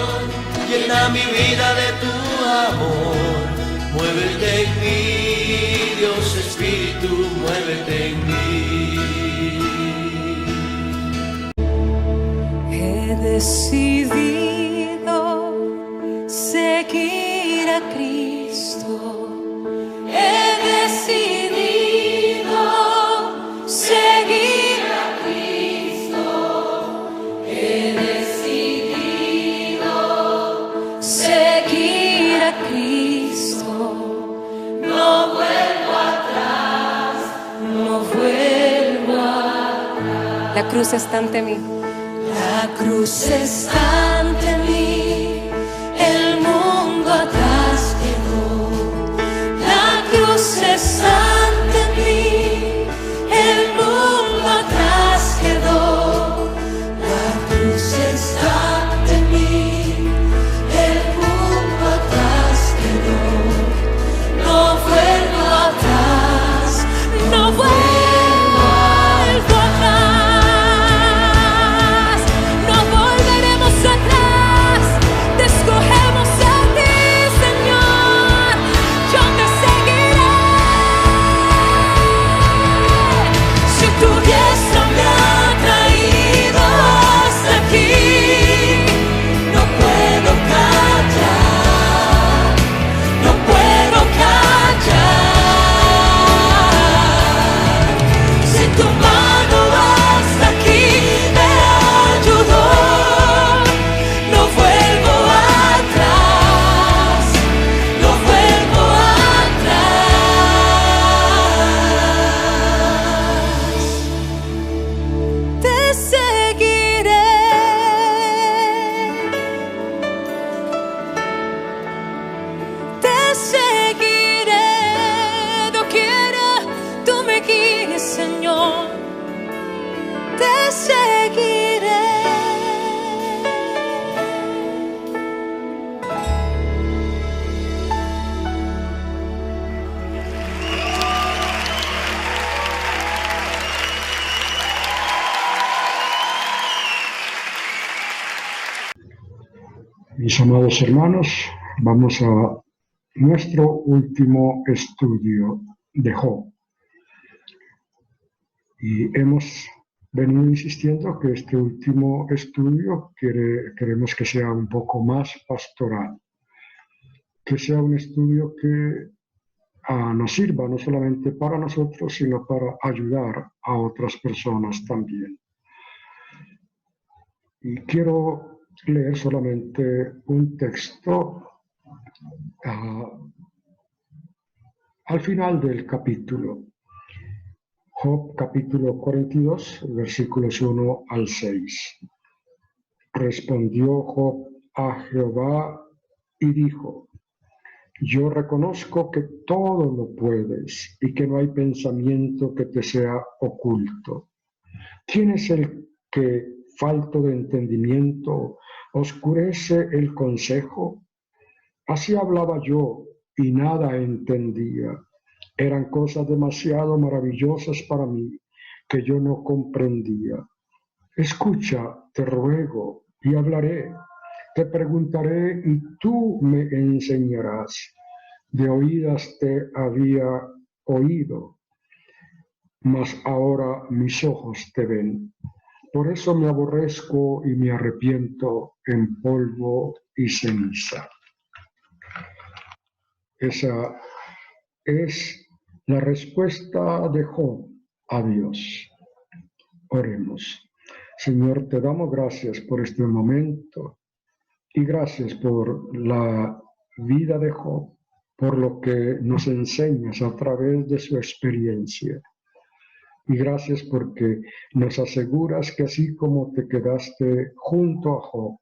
llena mi vida de tu amor. Muévete en mí, Dios Espíritu, muévete en mí. He decidido seguir a Cristo. He decidido seguir a Cristo. He decidido seguir a Cristo. No vuelvo atrás, no vuelvo atrás. La cruz está ante mí. La cruz está ante mí. El mundo atrás quedó. La cruz está ante mí. El mundo atrás quedó. La cruz está ante mí. El mundo atrás quedó. No vuelvo atrás, no vuelvo atrás, no volveremos atrás, te escogemos a ti, Señor, yo te seguiré. Si tu diestra me ha traído hasta aquí, no puedo callar, no puedo callar. Si tu mano hasta aquí me ayudó, no vuelvo atrás, no vuelvo atrás. Te seguiré. Te seguiré, doquiera tú me guíes, Señor. Te seguiré. Mis amados hermanos, vamos a nuestro último estudio de Job. Y hemos venido insistiendo que este último estudio queremos que sea un poco más pastoral, que sea un estudio que nos sirva no solamente para nosotros, sino para ayudar a otras personas también. Y quiero leer solamente un texto al final del capítulo. Job capítulo 42, versículos 1 al 6. Respondió Job a Jehová y dijo: yo reconozco que todo lo puedes y que no hay pensamiento que te sea oculto. ¿Quién es el que, falto de entendimiento, oscurece el consejo? Así hablaba yo y nada entendía. Eran cosas demasiado maravillosas para mí que yo no comprendía. Escucha, te ruego, y hablaré. Te preguntaré y tú me enseñarás. De oídas te había oído, mas ahora mis ojos te ven. Por eso me aborrezco y me arrepiento en polvo y ceniza. Esa es la respuesta de Job a Dios. Oremos. Señor, te damos gracias por este momento y gracias por la vida de Job, por lo que nos enseñas a través de su experiencia. Y gracias porque nos aseguras que así como te quedaste junto a Job,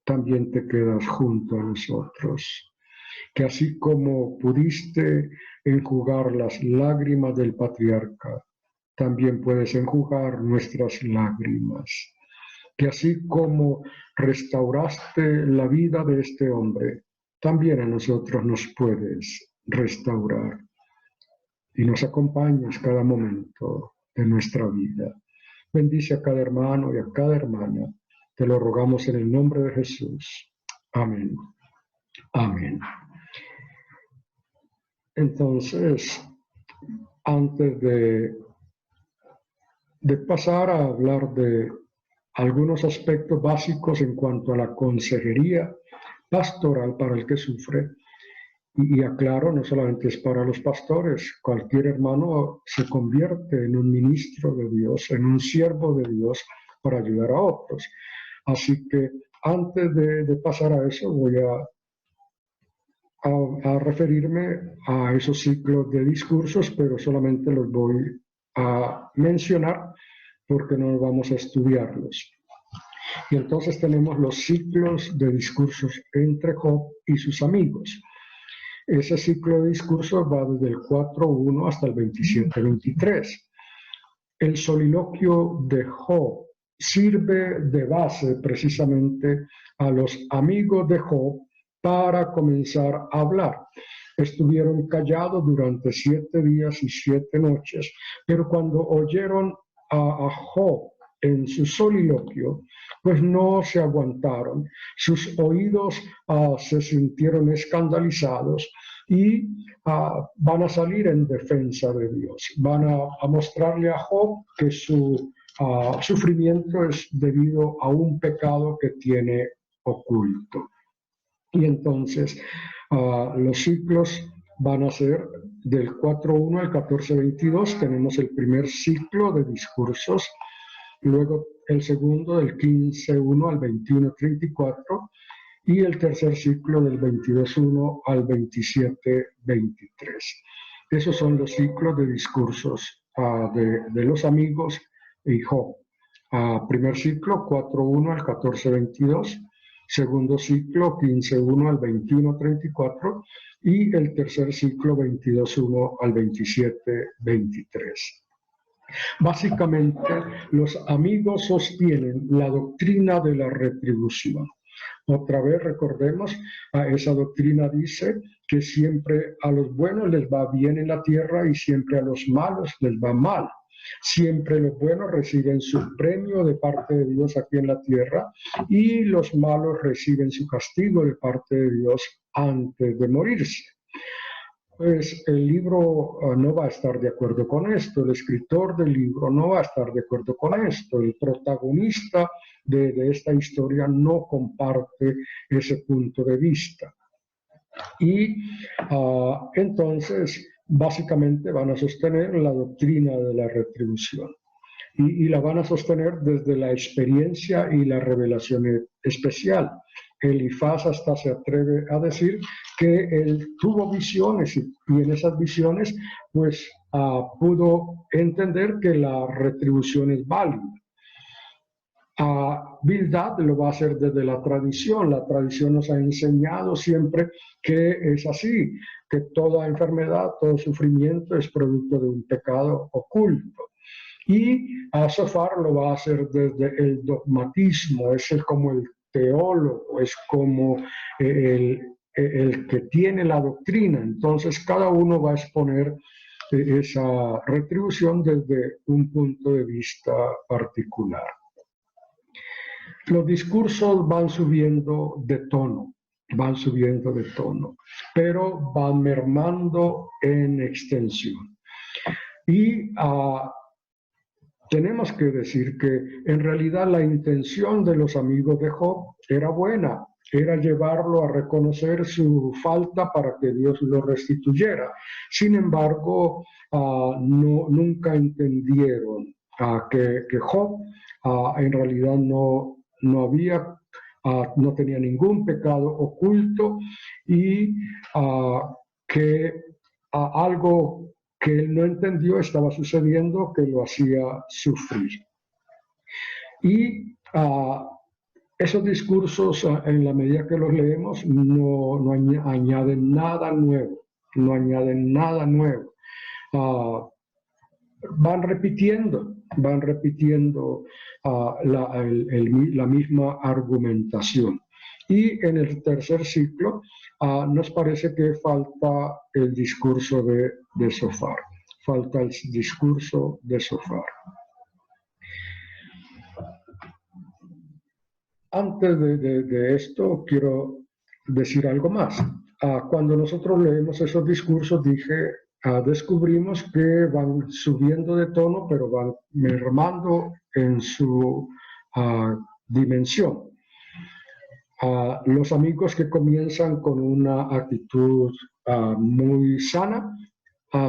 también te quedas junto a nosotros. Que así como pudiste enjugar las lágrimas del patriarca, también puedes enjugar nuestras lágrimas. Que así como restauraste la vida de este hombre, también a nosotros nos puedes restaurar. Y nos acompañas cada momento de nuestra vida. Bendice a cada hermano y a cada hermana. Te lo rogamos en el nombre de Jesús. Amén. Amén. Entonces, antes de pasar a hablar de algunos aspectos básicos en cuanto a la consejería pastoral para el que sufre, y aclaro, no solamente es para los pastores, cualquier hermano se convierte en un ministro de Dios, en un siervo de Dios para ayudar a otros. Así que antes de pasar a eso, voy a referirme a esos ciclos de discursos, pero solamente los voy a mencionar porque no vamos a estudiarlos. Y entonces tenemos los ciclos de discursos entre Job y sus amigos. Ese ciclo de discursos va desde el 4.1 hasta el 27.23. El soliloquio de Job sirve de base precisamente a los amigos de Job para comenzar a hablar. Estuvieron callados durante 7 días y 7 noches, pero cuando oyeron a Job en su soliloquio, pues no se aguantaron. Sus oídos se sintieron escandalizados y van a salir en defensa de Dios. Van a mostrarle a Job que su sufrimiento es debido a un pecado que tiene oculto. Y entonces los ciclos van a ser del 4.1 al 14.22. Tenemos el primer ciclo de discursos, luego el segundo del 15.1 al 21.34 y el tercer ciclo del 22.1 al 27.23. Esos son los ciclos de discursos de los amigos y Job. Primer ciclo 4.1 al 14.22, segundo ciclo 15.1 al 21.34 y el tercer ciclo 22.1 al 27.23. Básicamente, los amigos sostienen la doctrina de la retribución. Otra vez recordemos, esa doctrina dice que siempre a los buenos les va bien en la tierra y siempre a los malos les va mal. Siempre los buenos reciben su premio de parte de Dios aquí en la tierra y los malos reciben su castigo de parte de Dios antes de morirse. Pues el libro no va a estar de acuerdo con esto, el escritor del libro no va a estar de acuerdo con esto, el protagonista de esta historia no comparte ese punto de vista. Y entonces básicamente van a sostener la doctrina de la retribución y la van a sostener desde la experiencia y la revelación especial. Elifaz hasta se atreve a decir que él tuvo visiones y en esas visiones pues pudo entender que la retribución es válida. Bildad lo va a hacer desde la tradición. La tradición nos ha enseñado siempre que es así, que toda enfermedad, todo sufrimiento es producto de un pecado oculto. Y Sofar lo va a hacer desde el dogmatismo, es como el teólogo, es como el que tiene la doctrina. Entonces cada uno va a exponer esa retribución desde un punto de vista particular. Los discursos van subiendo de tono, pero van mermando en extensión. Y tenemos que decir que en realidad la intención de los amigos de Job era buena. era llevarlo a reconocer su falta para que Dios lo restituyera. Sin embargo, nunca entendieron que Job en realidad no tenía ningún pecado oculto y que algo que él no entendió estaba sucediendo que lo hacía sufrir. Y esos discursos, en la medida que los leemos, no añaden nada nuevo, no añaden nada nuevo. Van repitiendo la misma argumentación. Y en el tercer ciclo nos parece que falta el discurso de Sofar. Falta el discurso de Sofar. Antes de esto, quiero decir algo más. Cuando nosotros leemos esos discursos, descubrimos que van subiendo de tono, pero van mermando en su dimensión. Los amigos que comienzan con una actitud muy sana,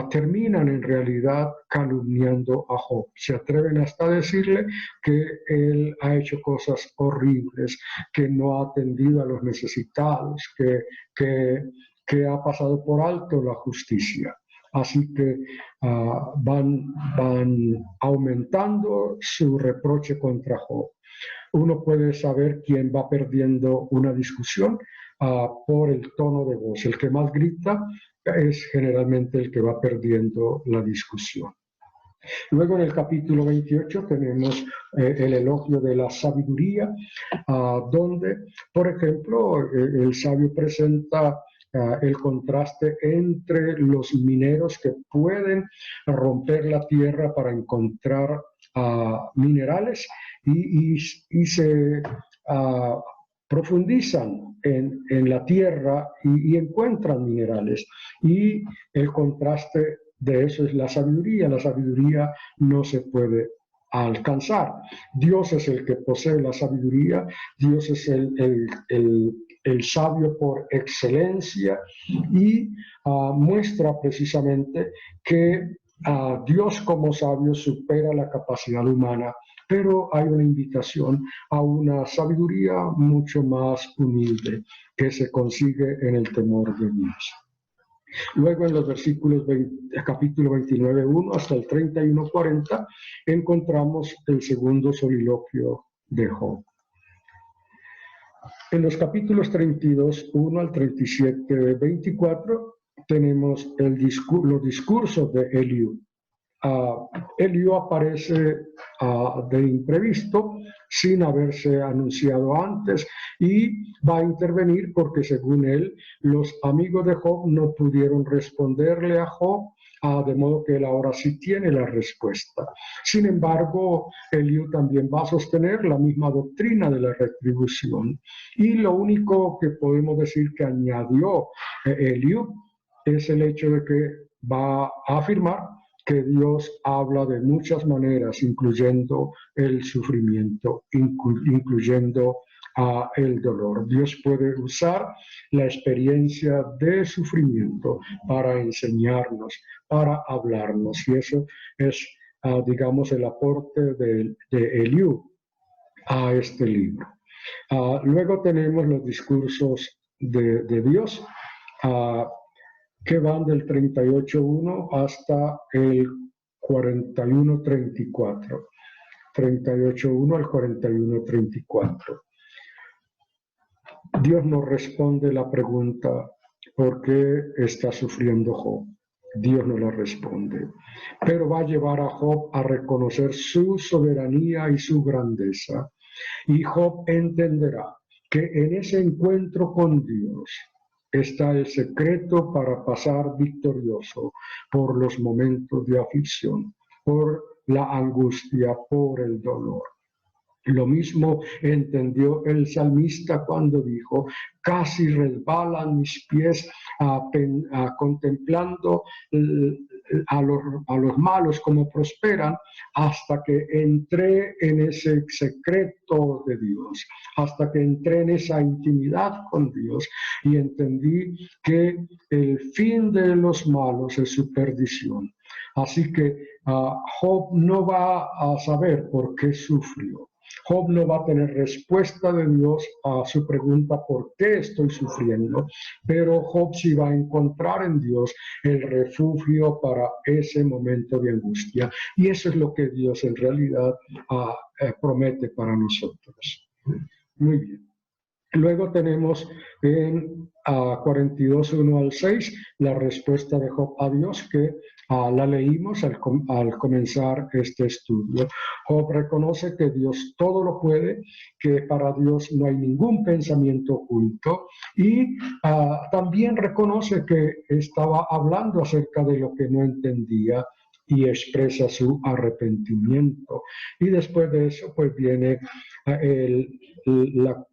terminan en realidad calumniando a Job. Se atreven hasta a decirle que él ha hecho cosas horribles, que no ha atendido a los necesitados, que ha pasado por alto la justicia. Así que van aumentando su reproche contra Job. Uno puede saber quién va perdiendo una discusión por el tono de voz. El que más grita es generalmente el que va perdiendo la discusión. Luego en el capítulo 28 tenemos el elogio de la sabiduría, donde, por ejemplo, el sabio presenta el contraste entre los mineros que pueden romper la tierra para encontrar minerales y se profundizan en la tierra y encuentran minerales. Y el contraste de eso es la sabiduría. La sabiduría no se puede alcanzar. Dios es el que posee la sabiduría. Dios es el sabio por excelencia y muestra precisamente que Dios como sabio supera la capacidad humana, pero hay una invitación a una sabiduría mucho más humilde que se consigue en el temor de Dios. Luego en los versículos capítulo 29:1 hasta el 31:40 encontramos el segundo soliloquio de Job. En los capítulos 32:1 al 37:24 tenemos los discursos de Eliú. Eliú aparece de imprevisto, sin haberse anunciado antes, y va a intervenir porque, según él, los amigos de Job no pudieron responderle a Job, de modo que él ahora sí tiene la respuesta. Sin embargo, Eliú también va a sostener la misma doctrina de la retribución. Y lo único que podemos decir que añadió Eliú es el hecho de que va a afirmar que Dios habla de muchas maneras, incluyendo el sufrimiento, incluyendo el dolor. Dios puede usar la experiencia de sufrimiento para enseñarnos, para hablarnos. Y eso es, digamos, el aporte de Eliú a este libro. Luego tenemos los discursos de Dios, que van del 38:1 hasta el 41:34. 38:1 al 41:34. Dios nos responde la pregunta: ¿por qué está sufriendo Job? Dios no la responde, pero va a llevar a Job a reconocer su soberanía y su grandeza. Y Job entenderá que en ese encuentro con Dios está el secreto para pasar victorioso por los momentos de aflicción, por la angustia, por el dolor. Lo mismo entendió el salmista cuando dijo: casi resbalan mis pies contemplando a los malos cómo prosperan, hasta que entré en ese secreto de Dios, hasta que entré en esa intimidad con Dios y entendí que el fin de los malos es su perdición. Así que Job no va a saber por qué sufrió. Job no va a tener respuesta de Dios a su pregunta ¿por qué estoy sufriendo? Pero Job sí va a encontrar en Dios el refugio para ese momento de angustia. Y eso es lo que Dios en realidad promete para nosotros. Muy bien. Luego tenemos en 42, 1 al 6, la respuesta de Job a Dios, que la leímos al comenzar este estudio. Job reconoce que Dios todo lo puede, que para Dios no hay ningún pensamiento oculto, y también reconoce que estaba hablando acerca de lo que no entendía y expresa su arrepentimiento. Y después de eso, pues viene la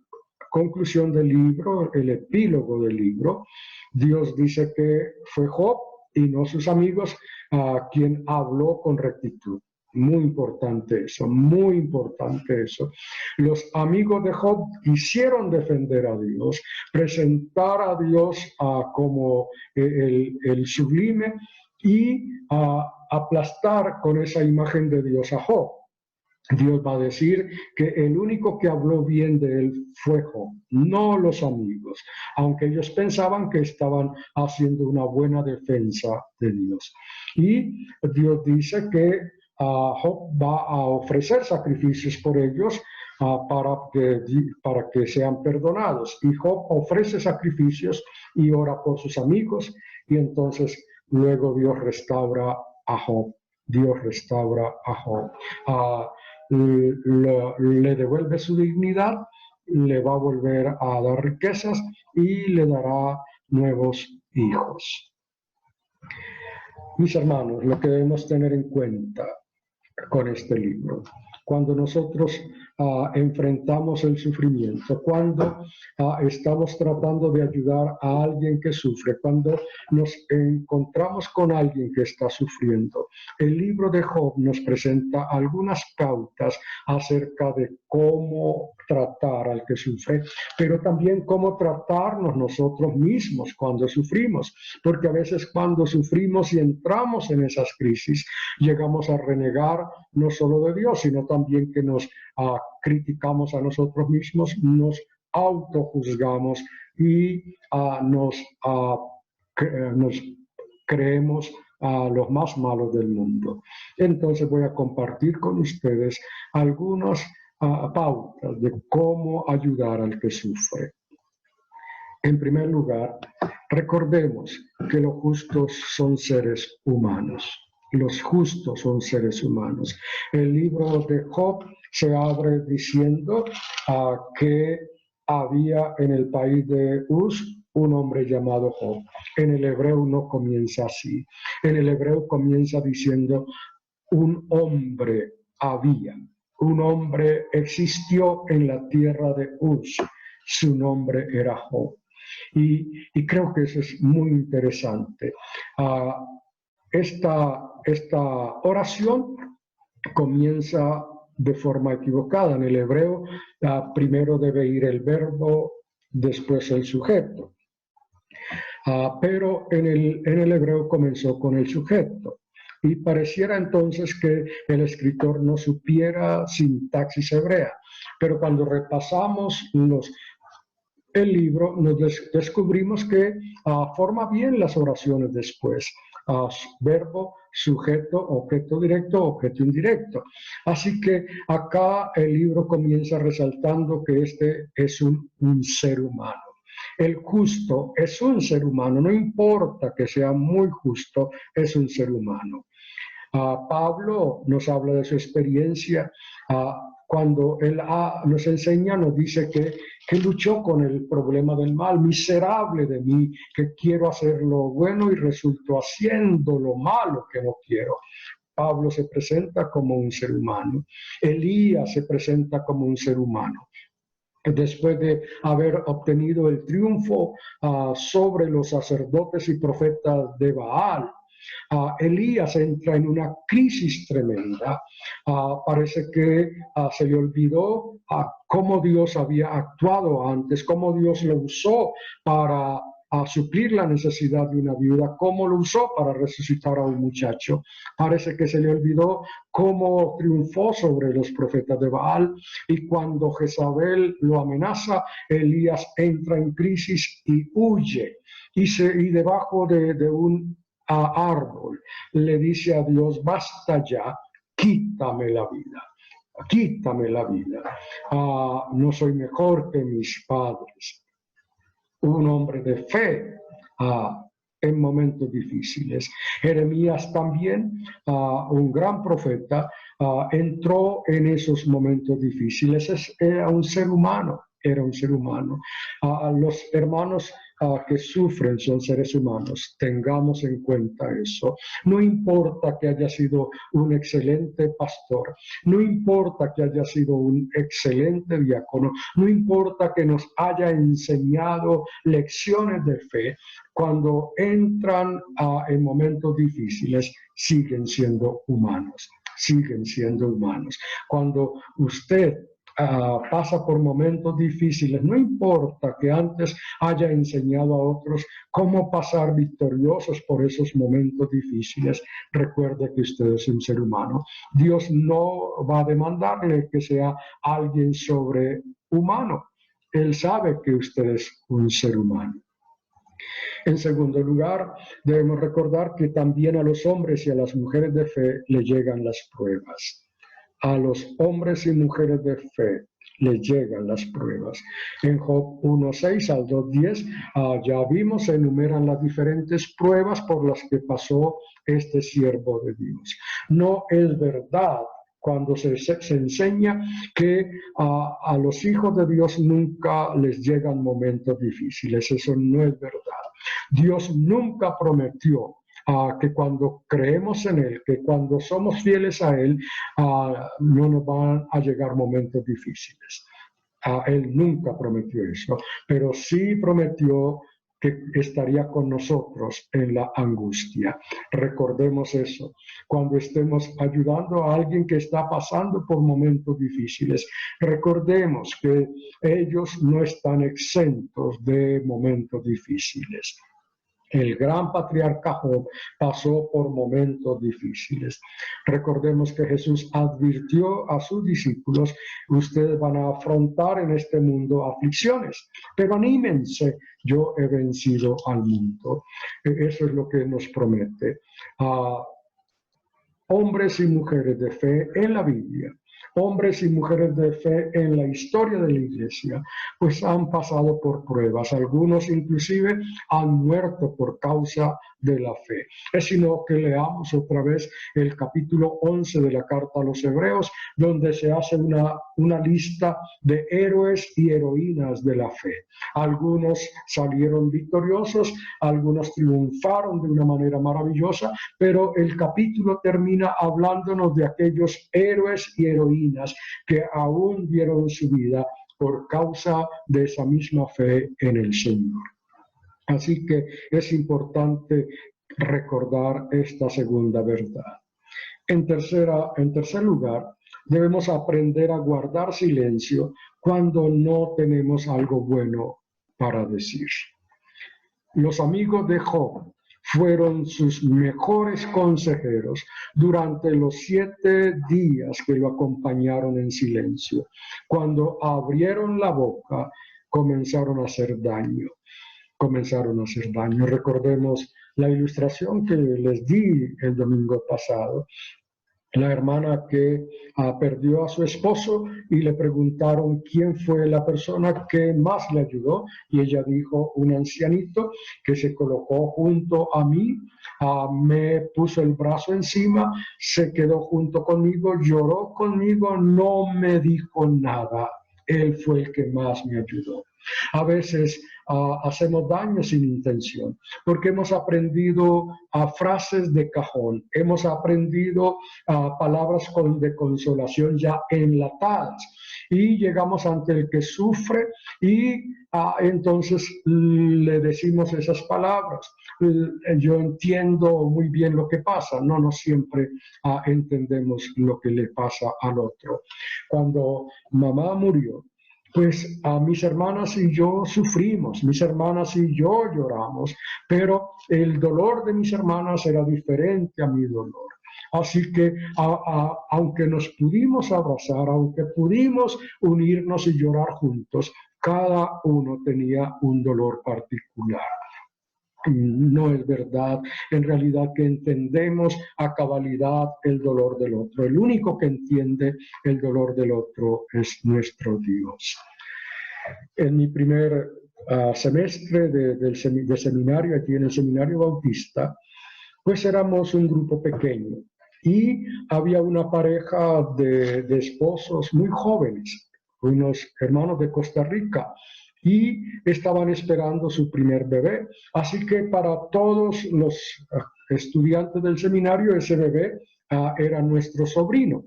conclusión del libro, el epílogo del libro. Dios dice que fue Job y no sus amigos quien habló con rectitud. Muy importante eso, muy importante eso. Los amigos de Job quisieron defender a Dios, presentar a Dios como el sublime y aplastar con esa imagen de Dios a Job. Dios va a decir que el único que habló bien de él fue Job, no los amigos, aunque ellos pensaban que estaban haciendo una buena defensa de Dios. Y Dios dice que Job va a ofrecer sacrificios por ellos para que sean perdonados. Y Job ofrece sacrificios y ora por sus amigos, y entonces luego Dios restaura a Job. Dios restaura a Job. Le devuelve su dignidad, le va a volver a dar riquezas y le dará nuevos hijos. Mis hermanos, lo que debemos tener en cuenta con este libro, cuando nosotros enfrentamos el sufrimiento, cuando estamos tratando de ayudar a alguien que sufre, cuando nos encontramos con alguien que está sufriendo, el libro de Job nos presenta algunas pautas acerca de cómo tratar al que sufre, pero también cómo tratarnos nosotros mismos cuando sufrimos, porque a veces cuando sufrimos y entramos en esas crisis, llegamos a renegar no solo de Dios, sino también que nos criticamos a nosotros mismos, nos autojuzgamos y nos creemos los más malos del mundo. Entonces voy a compartir con ustedes algunas pautas de cómo ayudar al que sufre. En primer lugar, recordemos que los justos son seres humanos. Los justos son seres humanos. El libro de Job se abre diciendo que había en el país de Uz un hombre llamado Job. En el hebreo no comienza así. En el hebreo comienza diciendo un hombre había. Un hombre existió en la tierra de Uz. Su nombre era Job. Y creo que eso es muy interesante. Esta oración comienza de forma equivocada. En el hebreo primero debe ir el verbo, después el sujeto. Pero en el hebreo comenzó con el sujeto. Y pareciera entonces que el escritor no supiera sintaxis hebrea. Pero cuando repasamos el libro, nos descubrimos que forma bien las oraciones después. Verbo, sujeto, objeto directo, objeto indirecto. Así que acá el libro comienza resaltando que este es un ser humano. El justo es un ser humano, no importa que sea muy justo, es un ser humano. Pablo nos habla de su experiencia. Cuando él nos enseña, nos dice que luchó con el problema del mal. Miserable de mí, que quiero hacer lo bueno y resulto haciendo lo malo que no quiero. Pablo se presenta como un ser humano. Elías se presenta como un ser humano. Después de haber obtenido el triunfo sobre los sacerdotes y profetas de Baal, Elías entra en una crisis tremenda. Parece que se le olvidó cómo Dios había actuado antes, cómo Dios lo usó para suplir la necesidad de una viuda, cómo lo usó para resucitar a un muchacho. Parece que se le olvidó cómo triunfó sobre los profetas de Baal, y cuando Jezabel lo amenaza, Elías entra en crisis y huye, y debajo de un árbol le dice a Dios: basta ya, quítame la vida. Quítame la vida. No soy mejor que mis padres. Un hombre de fe en momentos difíciles. Jeremías también, un gran profeta, entró en esos momentos difíciles. Era un ser humano. Los hermanos que sufren son seres humanos. Tengamos en cuenta eso. No importa que haya sido un excelente pastor, no importa que haya sido un excelente diácono, no importa que nos haya enseñado lecciones de fe, cuando entran en momentos difíciles siguen siendo humanos. Cuando usted pasa por momentos difíciles, no importa que antes haya enseñado a otros cómo pasar victoriosos por esos momentos difíciles, recuerde que usted es un ser humano. Dios no va a demandarle que sea alguien sobrehumano. Él sabe que usted es un ser humano. En segundo lugar, debemos recordar que también a los hombres y a las mujeres de fe le llegan las pruebas. A los hombres y mujeres de fe les llegan las pruebas. En Job 1:6 al 2:10 ya vimos, se enumeran las diferentes pruebas por las que pasó este siervo de Dios. No es verdad cuando se enseña que a los hijos de Dios nunca les llegan momentos difíciles. Eso no es verdad. Dios nunca prometió que cuando creemos en Él, que cuando somos fieles a Él, no nos van a llegar momentos difíciles. Él nunca prometió eso, pero sí prometió que estaría con nosotros en la angustia. Recordemos eso. Cuando estemos ayudando a alguien que está pasando por momentos difíciles, recordemos que ellos no están exentos de momentos difíciles. El gran patriarca Job pasó por momentos difíciles. Recordemos que Jesús advirtió a sus discípulos: ustedes van a afrontar en este mundo aflicciones, pero anímense, yo he vencido al mundo. Eso es lo que nos promete. Hombres y mujeres de fe en la Biblia, hombres y mujeres de fe en la historia de la iglesia, pues han pasado por pruebas. Algunos inclusive han muerto por causa de la fe. Es sino que leamos otra vez el capítulo 11 de la carta a los Hebreos, donde se hace una lista de héroes y heroínas de la fe. Algunos salieron victoriosos, algunos triunfaron de una manera maravillosa, pero el capítulo termina hablándonos de aquellos héroes y heroínas que aún dieron su vida por causa de esa misma fe en el Señor. Así que es importante recordar esta segunda verdad. En tercer lugar, debemos aprender a guardar silencio cuando no tenemos algo bueno para decir. Los amigos de Job fueron sus mejores consejeros durante los 7 días que lo acompañaron en silencio. Cuando abrieron la boca, comenzaron a hacer daño. Recordemos la ilustración que les di el domingo pasado. La hermana que perdió a su esposo y le preguntaron quién fue la persona que más le ayudó, y ella dijo: un ancianito que se colocó junto a mí, me puso el brazo encima, se quedó junto conmigo, lloró conmigo, no me dijo nada. Él fue el que más me ayudó. A veces hacemos daño sin intención, porque hemos aprendido frases de cajón, hemos aprendido palabras de consolación ya enlatadas, y llegamos ante el que sufre y entonces le decimos esas palabras. Yo entiendo muy bien lo que pasa. No siempre entendemos lo que le pasa al otro. Cuando mamá murió, pues mis hermanas y yo sufrimos, mis hermanas y yo lloramos, pero el dolor de mis hermanas era diferente a mi dolor. Así que aunque nos pudimos abrazar, aunque pudimos unirnos y llorar juntos, cada uno tenía un dolor particular. No es verdad, en realidad, que entendemos a cabalidad el dolor del otro. El único que entiende el dolor del otro es nuestro Dios. En mi primer semestre de seminario, aquí en el Seminario Bautista, pues éramos un grupo pequeño y había una pareja de esposos muy jóvenes, unos hermanos de Costa Rica, y estaban esperando su primer bebé. Así que para todos los estudiantes del seminario, ese bebé era nuestro sobrino.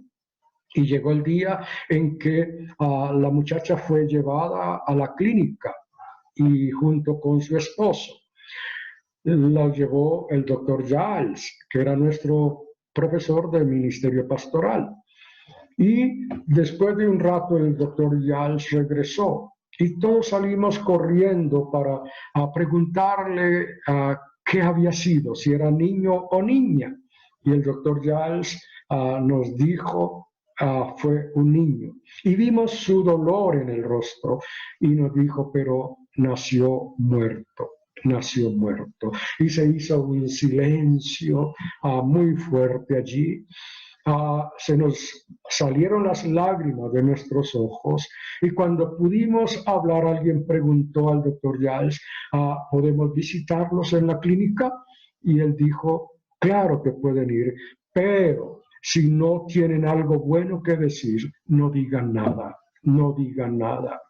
Y llegó el día en que la muchacha fue llevada a la clínica y junto con su esposo la llevó el doctor Giles, que era nuestro profesor del ministerio pastoral. Y después de un rato el doctor Giles regresó y todos salimos corriendo para preguntarle qué había sido, si era niño o niña. Y el doctor Giles nos dijo, fue un niño. Y vimos su dolor en el rostro y nos dijo, pero nació muerto. Nació muerto. Y se hizo un silencio muy fuerte allí. Se nos salieron las lágrimas de nuestros ojos y cuando pudimos hablar, alguien preguntó al doctor Giles, ¿podemos visitarlos en la clínica? Y él dijo, claro que pueden ir, pero si no tienen algo bueno que decir, no digan nada, no digan nada.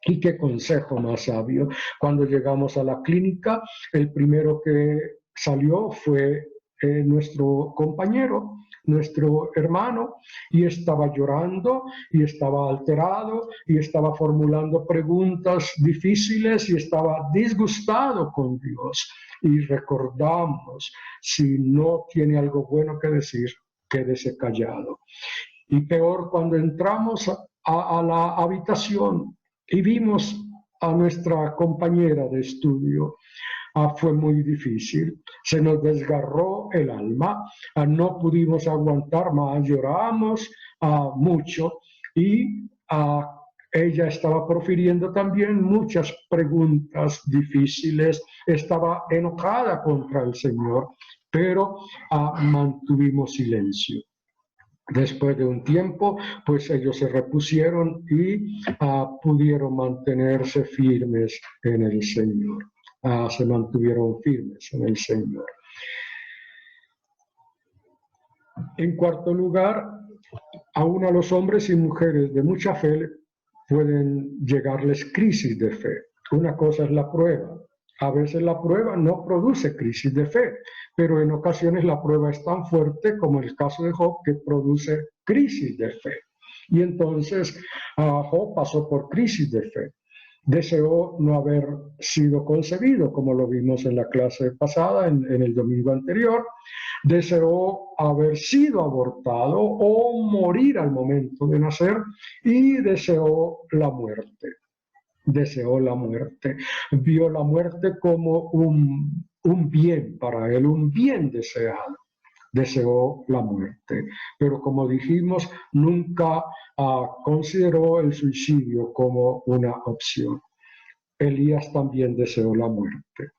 Y qué consejo más sabio. Cuando llegamos a la clínica, el primero que salió fue nuestro compañero, nuestro hermano, y estaba llorando, y estaba alterado, y estaba formulando preguntas difíciles, y estaba disgustado con Dios. Y recordamos, si no tiene algo bueno que decir, quédese callado. Y peor, cuando entramos a la habitación y vimos a nuestra compañera de estudio, fue muy difícil, se nos desgarró el alma, no pudimos aguantar más, lloramos mucho y ella estaba profiriendo también muchas preguntas difíciles, estaba enojada contra el Señor, pero mantuvimos silencio. Después de un tiempo, pues ellos se repusieron y pudieron mantenerse firmes en el Señor. Se mantuvieron firmes en el Señor. En cuarto lugar, aún a los hombres y mujeres de mucha fe pueden llegarles crisis de fe. Una cosa es la prueba. A veces la prueba no produce crisis de fe, pero en ocasiones la prueba es tan fuerte como el caso de Job que produce crisis de fe. Y entonces Job pasó por crisis de fe. Deseó no haber sido concebido, como lo vimos en la clase pasada, en el domingo anterior. Deseó haber sido abortado o morir al momento de nacer y deseó la muerte. Deseó la muerte, vio la muerte como un bien para él, un bien deseado. Deseó la muerte, pero como dijimos, nunca consideró el suicidio como una opción. Elías también deseó la muerte.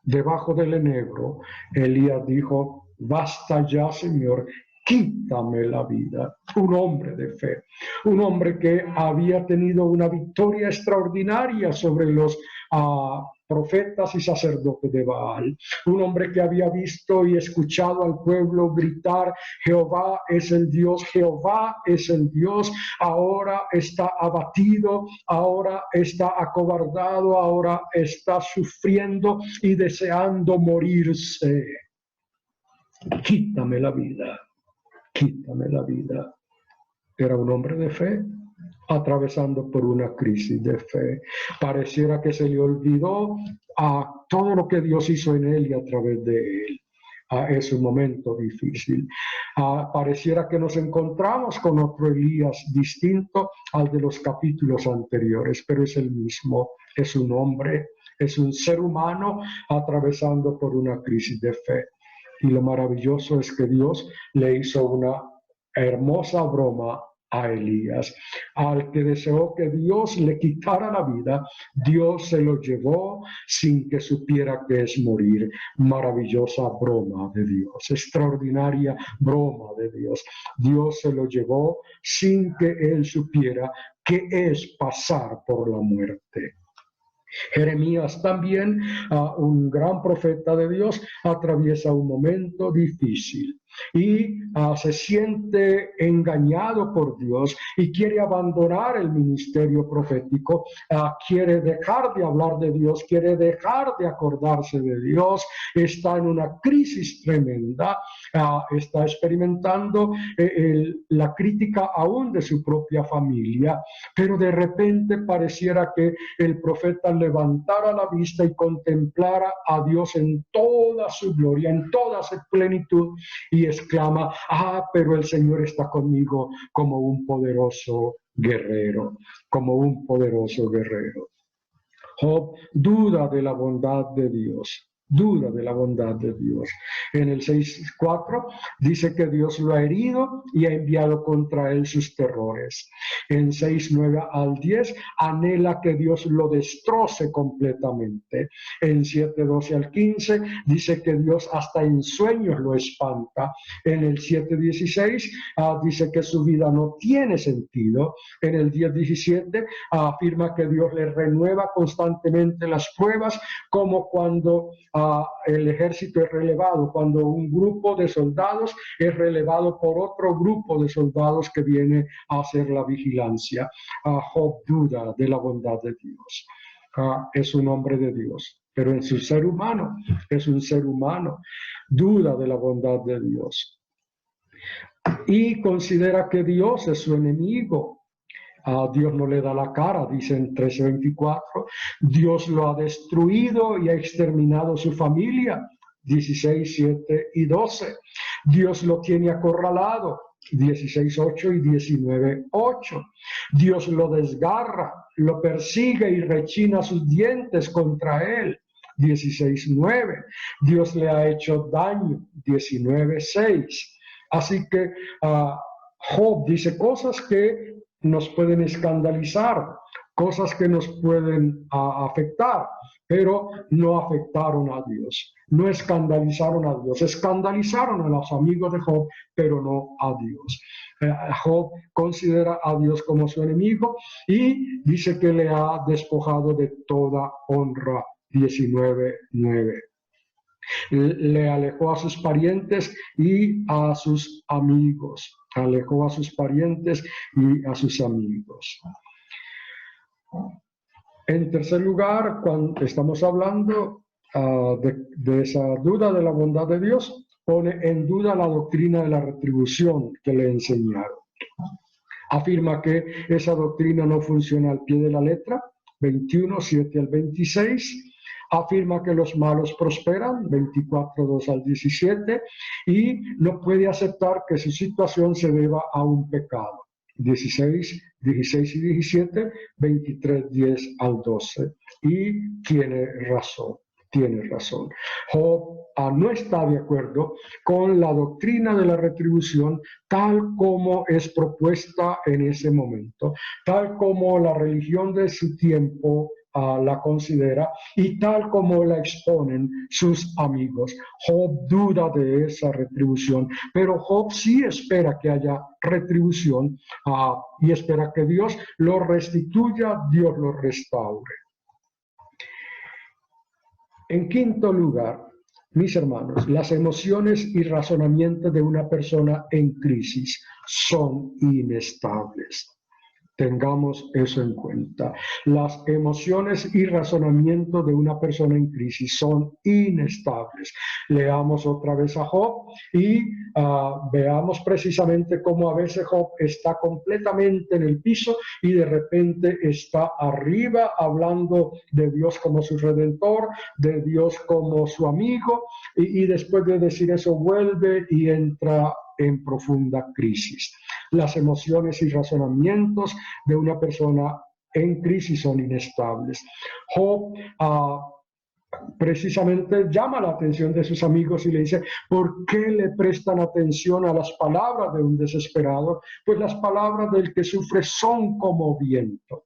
Debajo del enebro, Elías dijo, basta ya, Señor, quítame la vida. Un hombre de fe, un hombre que había tenido una victoria extraordinaria sobre los profetas y sacerdotes de Baal, un hombre que había visto y escuchado al pueblo gritar: Jehová es el Dios, Jehová es el Dios. Ahora está abatido, ahora está acobardado, ahora está sufriendo y deseando morirse. Quítame la vida, quítame la vida. Era un hombre de fe, atravesando por una crisis de fe. Pareciera que se le olvidó a todo lo que Dios hizo en él y a través de él. Es un momento difícil. Pareciera que nos encontramos con otro Elías distinto al de los capítulos anteriores, pero es el mismo. Es un hombre, es un ser humano atravesando por una crisis de fe. Y lo maravilloso es que Dios le hizo una hermosa broma a Elías. Al que deseó que Dios le quitara la vida, Dios se lo llevó sin que supiera que es morir. Maravillosa broma de Dios, extraordinaria broma de Dios. Dios se lo llevó sin que él supiera que es pasar por la muerte. Jeremías también, un gran profeta de Dios, atraviesa un momento difícil y se siente engañado por Dios y quiere abandonar el ministerio profético, quiere dejar de hablar de Dios, quiere dejar de acordarse de Dios, está en una crisis tremenda, está experimentando la crítica aún de su propia familia, pero de repente pareciera que el profeta levantara la vista y contemplara a Dios en toda su gloria, en toda su plenitud, y exclama: pero el Señor está conmigo como un poderoso guerrero, como un poderoso guerrero. Job duda de la bondad de Dios. Duda de la bondad de Dios. En el 6:4 dice que Dios lo ha herido y ha enviado contra él sus terrores. En 6:9 al 10 anhela que Dios lo destroce completamente. En 7:12 al 15 dice que Dios hasta en sueños lo espanta. En el 7:16 dice que su vida no tiene sentido. En el 10:17 afirma que Dios le renueva constantemente las pruebas, como cuando el ejército es relevado, cuando un grupo de soldados es relevado por otro grupo de soldados que viene a hacer la vigilancia. Job duda de la bondad de Dios. Es un hombre de Dios, pero en su ser humano, es un ser humano, duda de la bondad de Dios. Y considera que Dios es su enemigo. Dios no le da la cara, dice en 13:24. Dios lo ha destruido y ha exterminado su familia, 16:7 y 12. Dios lo tiene acorralado, 16:8 y 19:8. Dios lo desgarra, lo persigue y rechina sus dientes contra él, 16:9. Dios le ha hecho daño, 19:6. Así que Job dice cosas que nos pueden escandalizar, cosas que nos pueden afectar, pero no afectaron a Dios, no escandalizaron a Dios, escandalizaron a los amigos de Job, pero no a Dios. Job considera a Dios como su enemigo y dice que le ha despojado de toda honra, 19:9. Le alejó a sus parientes y a sus amigos. Alejó a sus parientes y a sus amigos. En tercer lugar, cuando estamos hablando de esa duda de la bondad de Dios, pone en duda la doctrina de la retribución que le enseñaron. Afirma que esa doctrina no funciona al pie de la letra, 21:7 al 26. Afirma que los malos prosperan, 24:2 al 17, y no puede aceptar que su situación se deba a un pecado, 16 y 17, 23:10 al 12. Y tiene razón. Job no está de acuerdo con la doctrina de la retribución tal como es propuesta en ese momento, tal como la religión de su tiempo la considera y tal como la exponen sus amigos. Job duda de esa retribución, pero Job sí espera que haya retribución y espera que Dios lo restituya, Dios lo restaure. En quinto lugar, mis hermanos, las emociones y razonamientos de una persona en crisis son inestables. Tengamos eso en cuenta. Las emociones y razonamientos de una persona en crisis son inestables. Leamos otra vez a Job y veamos precisamente cómo a veces Job está completamente en el piso y de repente está arriba hablando de Dios como su redentor, de Dios como su amigo, y después de decir eso vuelve y entra en profunda crisis. Las emociones y razonamientos de una persona en crisis son inestables. Job precisamente llama la atención de sus amigos y le dice, ¿por qué le prestan atención a las palabras de un desesperado? Pues las palabras del que sufre son como viento.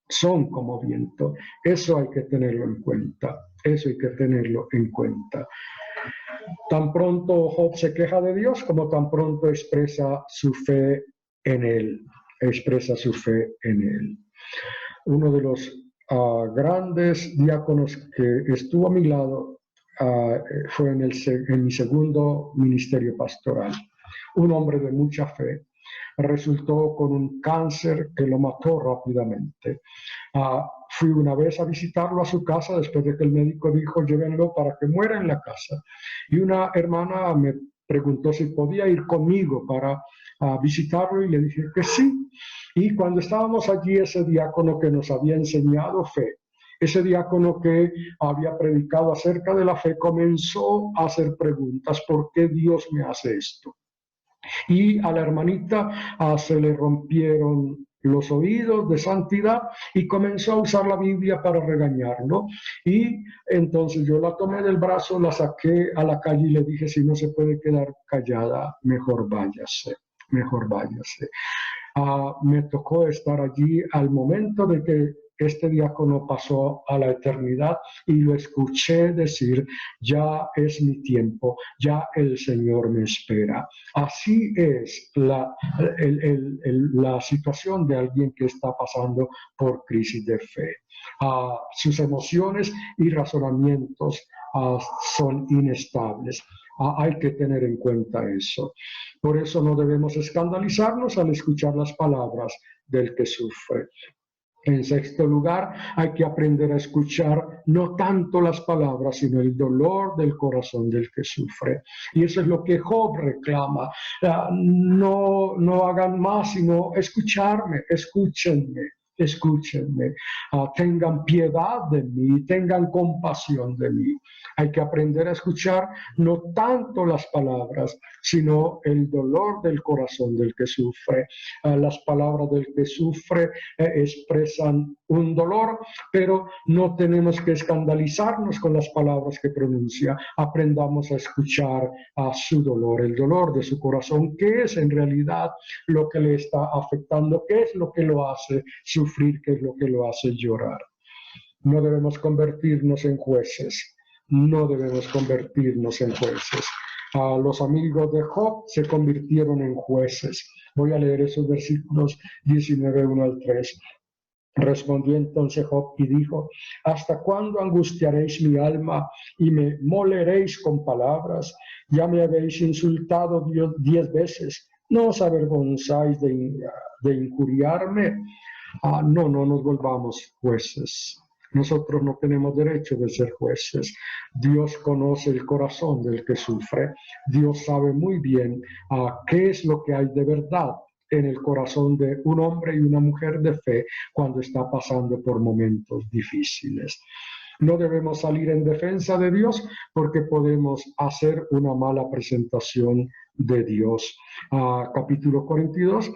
Son como viento. Eso hay que tenerlo en cuenta. Eso hay que tenerlo en cuenta. Tan pronto Job se queja de Dios, como tan pronto expresa su fe en Él. Expresa su fe en Él. Uno de los grandes diáconos que estuvo a mi lado fue en mi segundo ministerio pastoral. Un hombre de mucha fe. Resultó con un cáncer que lo mató rápidamente. Fui una vez a visitarlo a su casa después de que el médico dijo, llévenlo para que muera en la casa. Y una hermana me preguntó si podía ir conmigo para visitarlo y le dije que sí. Y cuando estábamos allí, ese diácono que nos había enseñado fe, ese diácono que había predicado acerca de la fe, comenzó a hacer preguntas. ¿Por qué Dios me hace esto? Y a la hermanita se le rompieron los oídos de santidad y comenzó a usar la Biblia para regañarlo. Y entonces yo la tomé del brazo, la saqué a la calle y le dije, si no se puede quedar callada, mejor váyase, mejor váyase. Me tocó estar allí al momento de que este diácono pasó a la eternidad y lo escuché decir, ya es mi tiempo, ya el Señor me espera. Así es la situación de alguien que está pasando por crisis de fe. Sus emociones y razonamientos son inestables. Hay que tener en cuenta eso. Por eso no debemos escandalizarnos al escuchar las palabras del que sufre. En sexto lugar, hay que aprender a escuchar no tanto las palabras, sino el dolor del corazón del que sufre. Y eso es lo que Job reclama. No hagan más, sino escucharme, escúchenme. Escúchenme, tengan piedad de mí, tengan compasión de mí. Hay que aprender a escuchar no tanto las palabras, sino el dolor del corazón del que sufre. Las palabras del que sufre expresan un dolor, pero no tenemos que escandalizarnos con las palabras que pronuncia. Aprendamos a escuchar su dolor, el dolor de su corazón, qué es en realidad lo que le está afectando, qué es lo que lo hace sufrir, qué es lo que lo hace llorar. No debemos convertirnos en jueces. No debemos convertirnos en jueces. Los amigos de Job se convirtieron en jueces. Voy a leer esos versículos 19, 1 al 3. Respondió entonces Job y dijo, ¿hasta cuándo angustiaréis mi alma y me moleréis con palabras? Ya me habéis insultado 10 veces. ¿No os avergonzáis de injuriarme? No nos volvamos jueces. Nosotros no tenemos derecho de ser jueces. Dios conoce el corazón del que sufre. Dios sabe muy bien qué es lo que hay de verdad en el corazón de un hombre y una mujer de fe cuando está pasando por momentos difíciles. No debemos salir en defensa de Dios porque podemos hacer una mala presentación de Dios. Capítulo 42,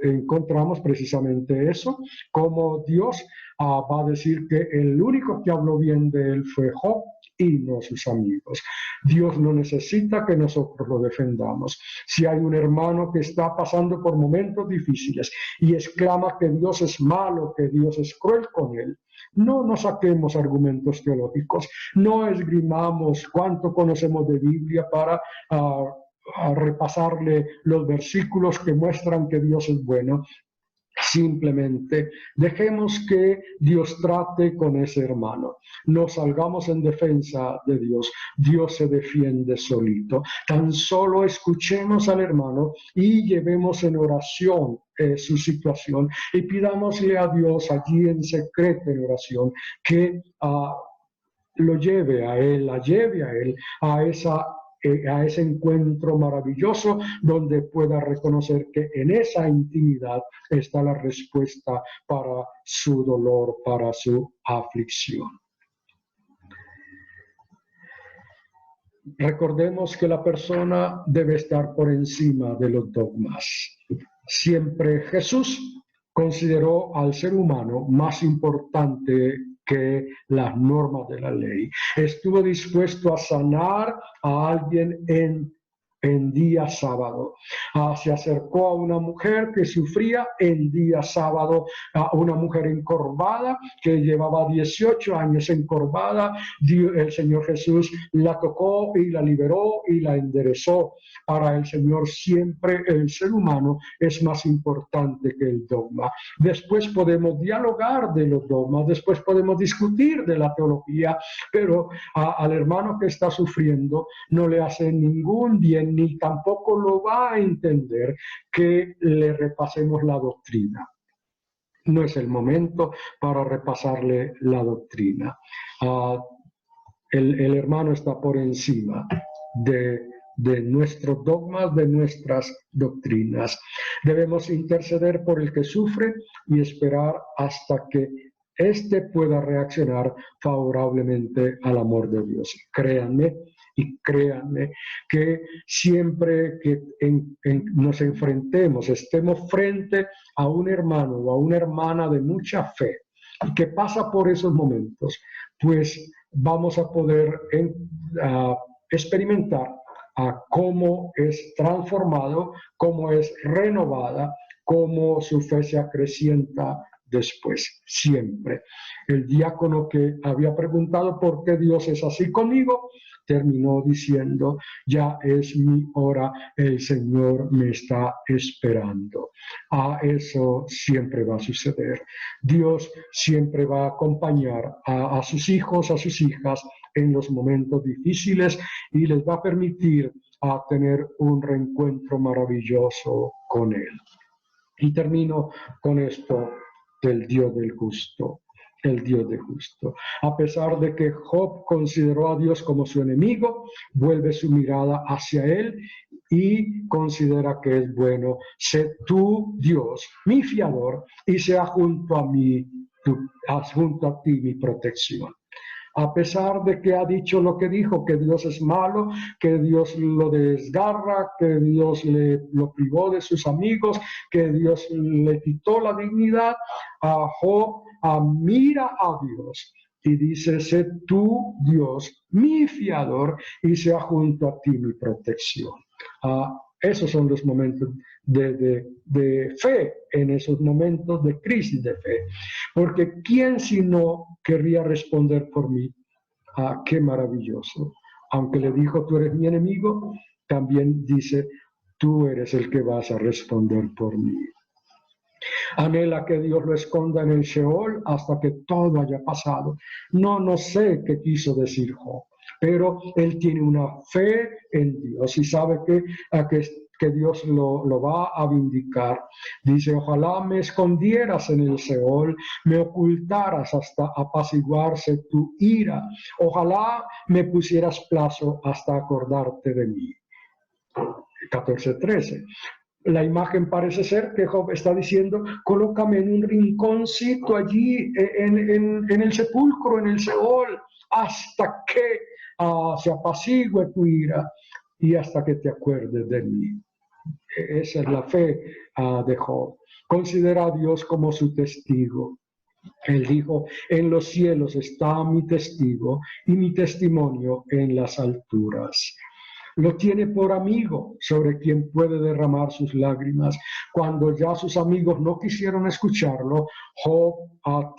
encontramos precisamente eso, como Dios va a decir que el único que habló bien de él fue Job y no sus amigos. Dios no necesita que nosotros lo defendamos. Si hay un hermano que está pasando por momentos difíciles y exclama que Dios es malo, que Dios es cruel con él, no saquemos argumentos teológicos, no esgrimamos cuánto conocemos de Biblia para repasarle los versículos que muestran que Dios es bueno. Simplemente dejemos que Dios trate con ese hermano. No salgamos en defensa de Dios. Dios se defiende solito. Tan solo escuchemos al hermano y llevemos en oración su situación y pidámosle a Dios allí en secreto en oración que lo lleve a él, la lleve a él a ese encuentro maravilloso donde pueda reconocer que en esa intimidad está la respuesta para su dolor, para su aflicción. Recordemos que la persona debe estar por encima de los dogmas. Siempre Jesús consideró al ser humano más importante que las normas de la ley. Estuvo dispuesto a sanar a alguien en día sábado. Se acercó a una mujer que sufría en día sábado, a una mujer encorvada que llevaba 18 años encorvada. El Señor Jesús la tocó y la liberó y la enderezó. Para el Señor siempre el ser humano es más importante que el dogma. Después podemos dialogar de los dogmas, después podemos discutir de la teología, pero al hermano que está sufriendo no le hace ningún bien, ni tampoco lo va a entender que le repasemos la doctrina. No es el momento para repasarle la doctrina. El hermano está por encima de nuestros dogmas, de nuestras doctrinas. Debemos interceder por el que sufre y esperar hasta que éste pueda reaccionar favorablemente al amor de Dios. Créanme que siempre que nos enfrentemos, estemos frente a un hermano o a una hermana de mucha fe y que pasa por esos momentos, pues vamos a poder experimentar cómo es transformado, cómo es renovada, cómo su fe se acrecienta después, siempre. El diácono que había preguntado por qué Dios es así conmigo, terminó diciendo, ya es mi hora, el Señor me está esperando. Eso siempre va a suceder. Dios siempre va a acompañar a sus hijos, a sus hijas en los momentos difíciles y les va a permitir tener un reencuentro maravilloso con Él. Y termino con esto del Dios del justo. El Dios de justo. A pesar de que Job consideró a Dios como su enemigo, vuelve su mirada hacia él y considera que es bueno. Sé tú, Dios, mi fiador, y sea junto a ti mi protección. A pesar de que ha dicho lo que dijo, que Dios es malo, que Dios lo desgarra, que Dios lo privó de sus amigos, que Dios le quitó la dignidad, a Job mira a Dios y dice, sé tú, Dios, mi fiador, y sea junto a ti mi protección. Esos son los momentos de fe, en esos momentos de crisis de fe. Porque ¿quién si no querría responder por mí? Qué maravilloso. Aunque le dijo, tú eres mi enemigo, también dice, tú eres el que vas a responder por mí. Anhela que Dios lo esconda en el Sheol hasta que todo haya pasado. No sé qué quiso decir Job, pero él tiene una fe en Dios y sabe que Dios lo va a vindicar. Dice, ojalá me escondieras en el Sheol, me ocultaras hasta apaciguarse tu ira. Ojalá me pusieras plazo hasta acordarte de mí. 14:13. La imagen parece ser que Job está diciendo, colócame en un rinconcito allí en el sepulcro, en el Sheol, hasta que se apacigüe tu ira y hasta que te acuerdes de mí. Esa es la fe de Job. Considera a Dios como su testigo. Él dijo, en los cielos está mi testigo y mi testimonio en las alturas. Lo tiene por amigo sobre quien puede derramar sus lágrimas. Cuando ya sus amigos no quisieron escucharlo, Job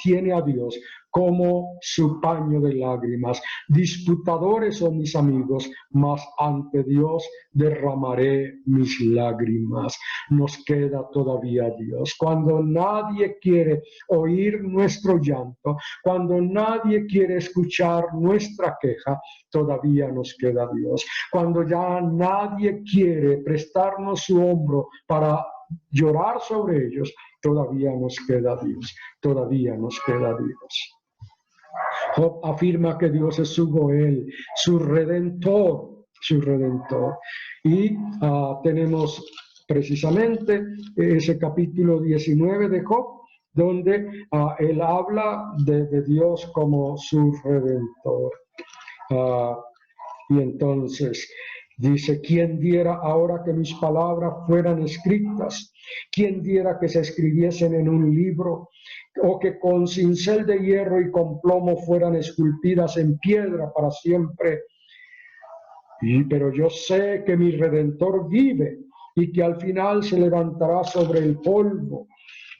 tiene a Dios como su paño de lágrimas. Disputadores son mis amigos, mas ante Dios derramaré mis lágrimas. Nos queda todavía Dios. Cuando nadie quiere oír nuestro llanto, cuando nadie quiere escuchar nuestra queja, todavía nos queda Dios. Cuando ya nadie quiere prestarnos su hombro para llorar sobre ellos, todavía nos queda Dios, todavía nos queda Dios. Job afirma que Dios es su Goel, su redentor, su redentor. Y tenemos precisamente ese capítulo 19 de Job, donde él habla de Dios como su redentor. Y entonces dice: ¿quién diera ahora que mis palabras fueran escritas? ¿Quién diera que se escribiesen en un libro? ¿O que con cincel de hierro y con plomo fueran esculpidas en piedra para siempre? Pero yo sé que mi Redentor vive y que al final se levantará sobre el polvo,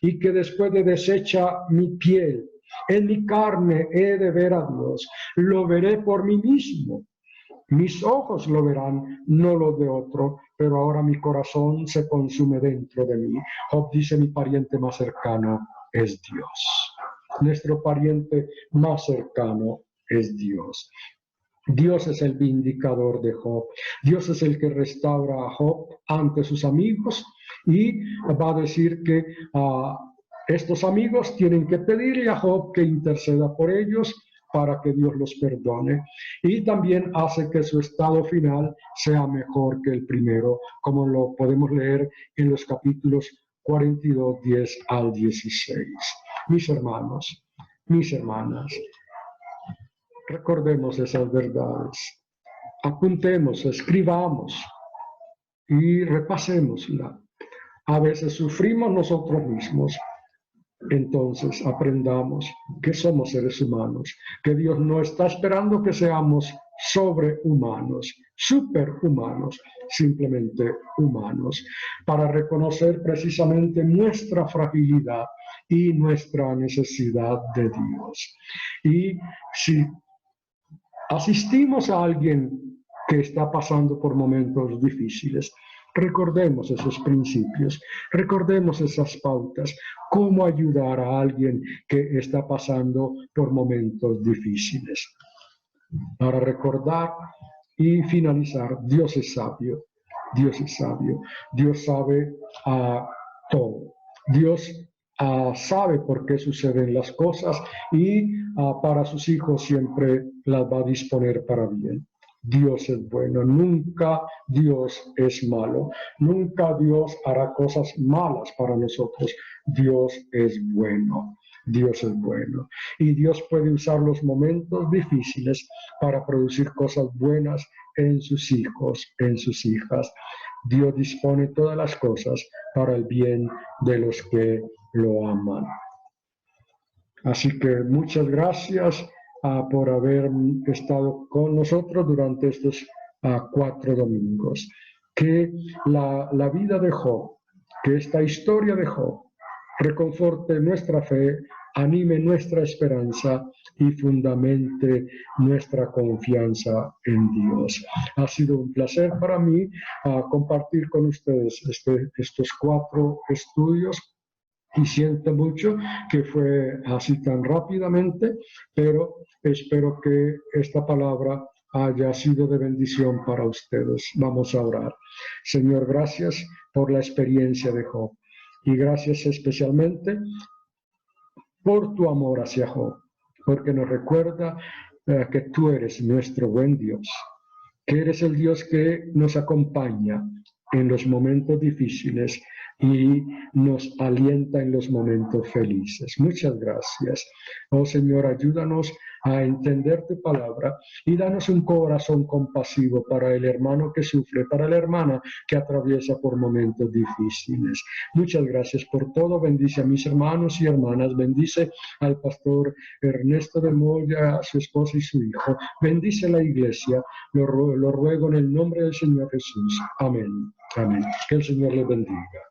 y que después de deshecha mi piel, en mi carne he de ver a Dios. Lo veré por mí mismo. Mis ojos lo verán, no los de otro, pero ahora mi corazón se consume dentro de mí. Job dice: mi pariente más cercano es Dios. Nuestro pariente más cercano es Dios. Dios es el vindicador de Job. Dios es el que restaura a Job ante sus amigos, y va a decir que estos amigos tienen que pedirle a Job que interceda por ellos para que Dios los perdone, y también hace que su estado final sea mejor que el primero, como lo podemos leer en los capítulos 42, 10 al 16. Mis hermanos, mis hermanas, recordemos esas verdades, apuntemos, escribamos y repasémosla. A veces sufrimos nosotros mismos. Entonces aprendamos que somos seres humanos, que Dios no está esperando que seamos sobrehumanos, superhumanos, simplemente humanos, para reconocer precisamente nuestra fragilidad y nuestra necesidad de Dios. Y si asistimos a alguien que está pasando por momentos difíciles, recordemos esos principios, recordemos esas pautas, cómo ayudar a alguien que está pasando por momentos difíciles. Para recordar y finalizar, Dios es sabio, Dios es sabio, Dios sabe todo, Dios sabe por qué suceden las cosas, y para sus hijos siempre las va a disponer para bien. Dios es bueno, nunca Dios es malo, nunca Dios hará cosas malas para nosotros. Dios es bueno, Dios es bueno. Y Dios puede usar los momentos difíciles para producir cosas buenas en sus hijos, en sus hijas. Dios dispone todas las cosas para el bien de los que lo aman. Así que muchas gracias por haber estado con nosotros durante estos 4 domingos. Que la vida de Job, que esta historia de Job reconforte nuestra fe, anime nuestra esperanza y fundamente nuestra confianza en Dios. Ha sido un placer para mí compartir con ustedes estos 4 estudios. Y siento mucho que fue así tan rápidamente, pero espero que esta palabra haya sido de bendición para ustedes. Vamos a orar. Señor, gracias por la experiencia de Job, y gracias especialmente por tu amor hacia Job, porque nos recuerda que tú eres nuestro buen Dios, que eres el Dios que nos acompaña en los momentos difíciles y nos alienta en los momentos felices. Muchas gracias. Oh Señor, ayúdanos a entender tu palabra y danos un corazón compasivo para el hermano que sufre, para la hermana que atraviesa por momentos difíciles. Muchas gracias por todo. Bendice a mis hermanos y hermanas. Bendice al pastor Ernesto de Moya, a su esposa y su hijo. Bendice la iglesia. Lo ruego en el nombre del Señor Jesús. Amén. Amén. Que el Señor les bendiga.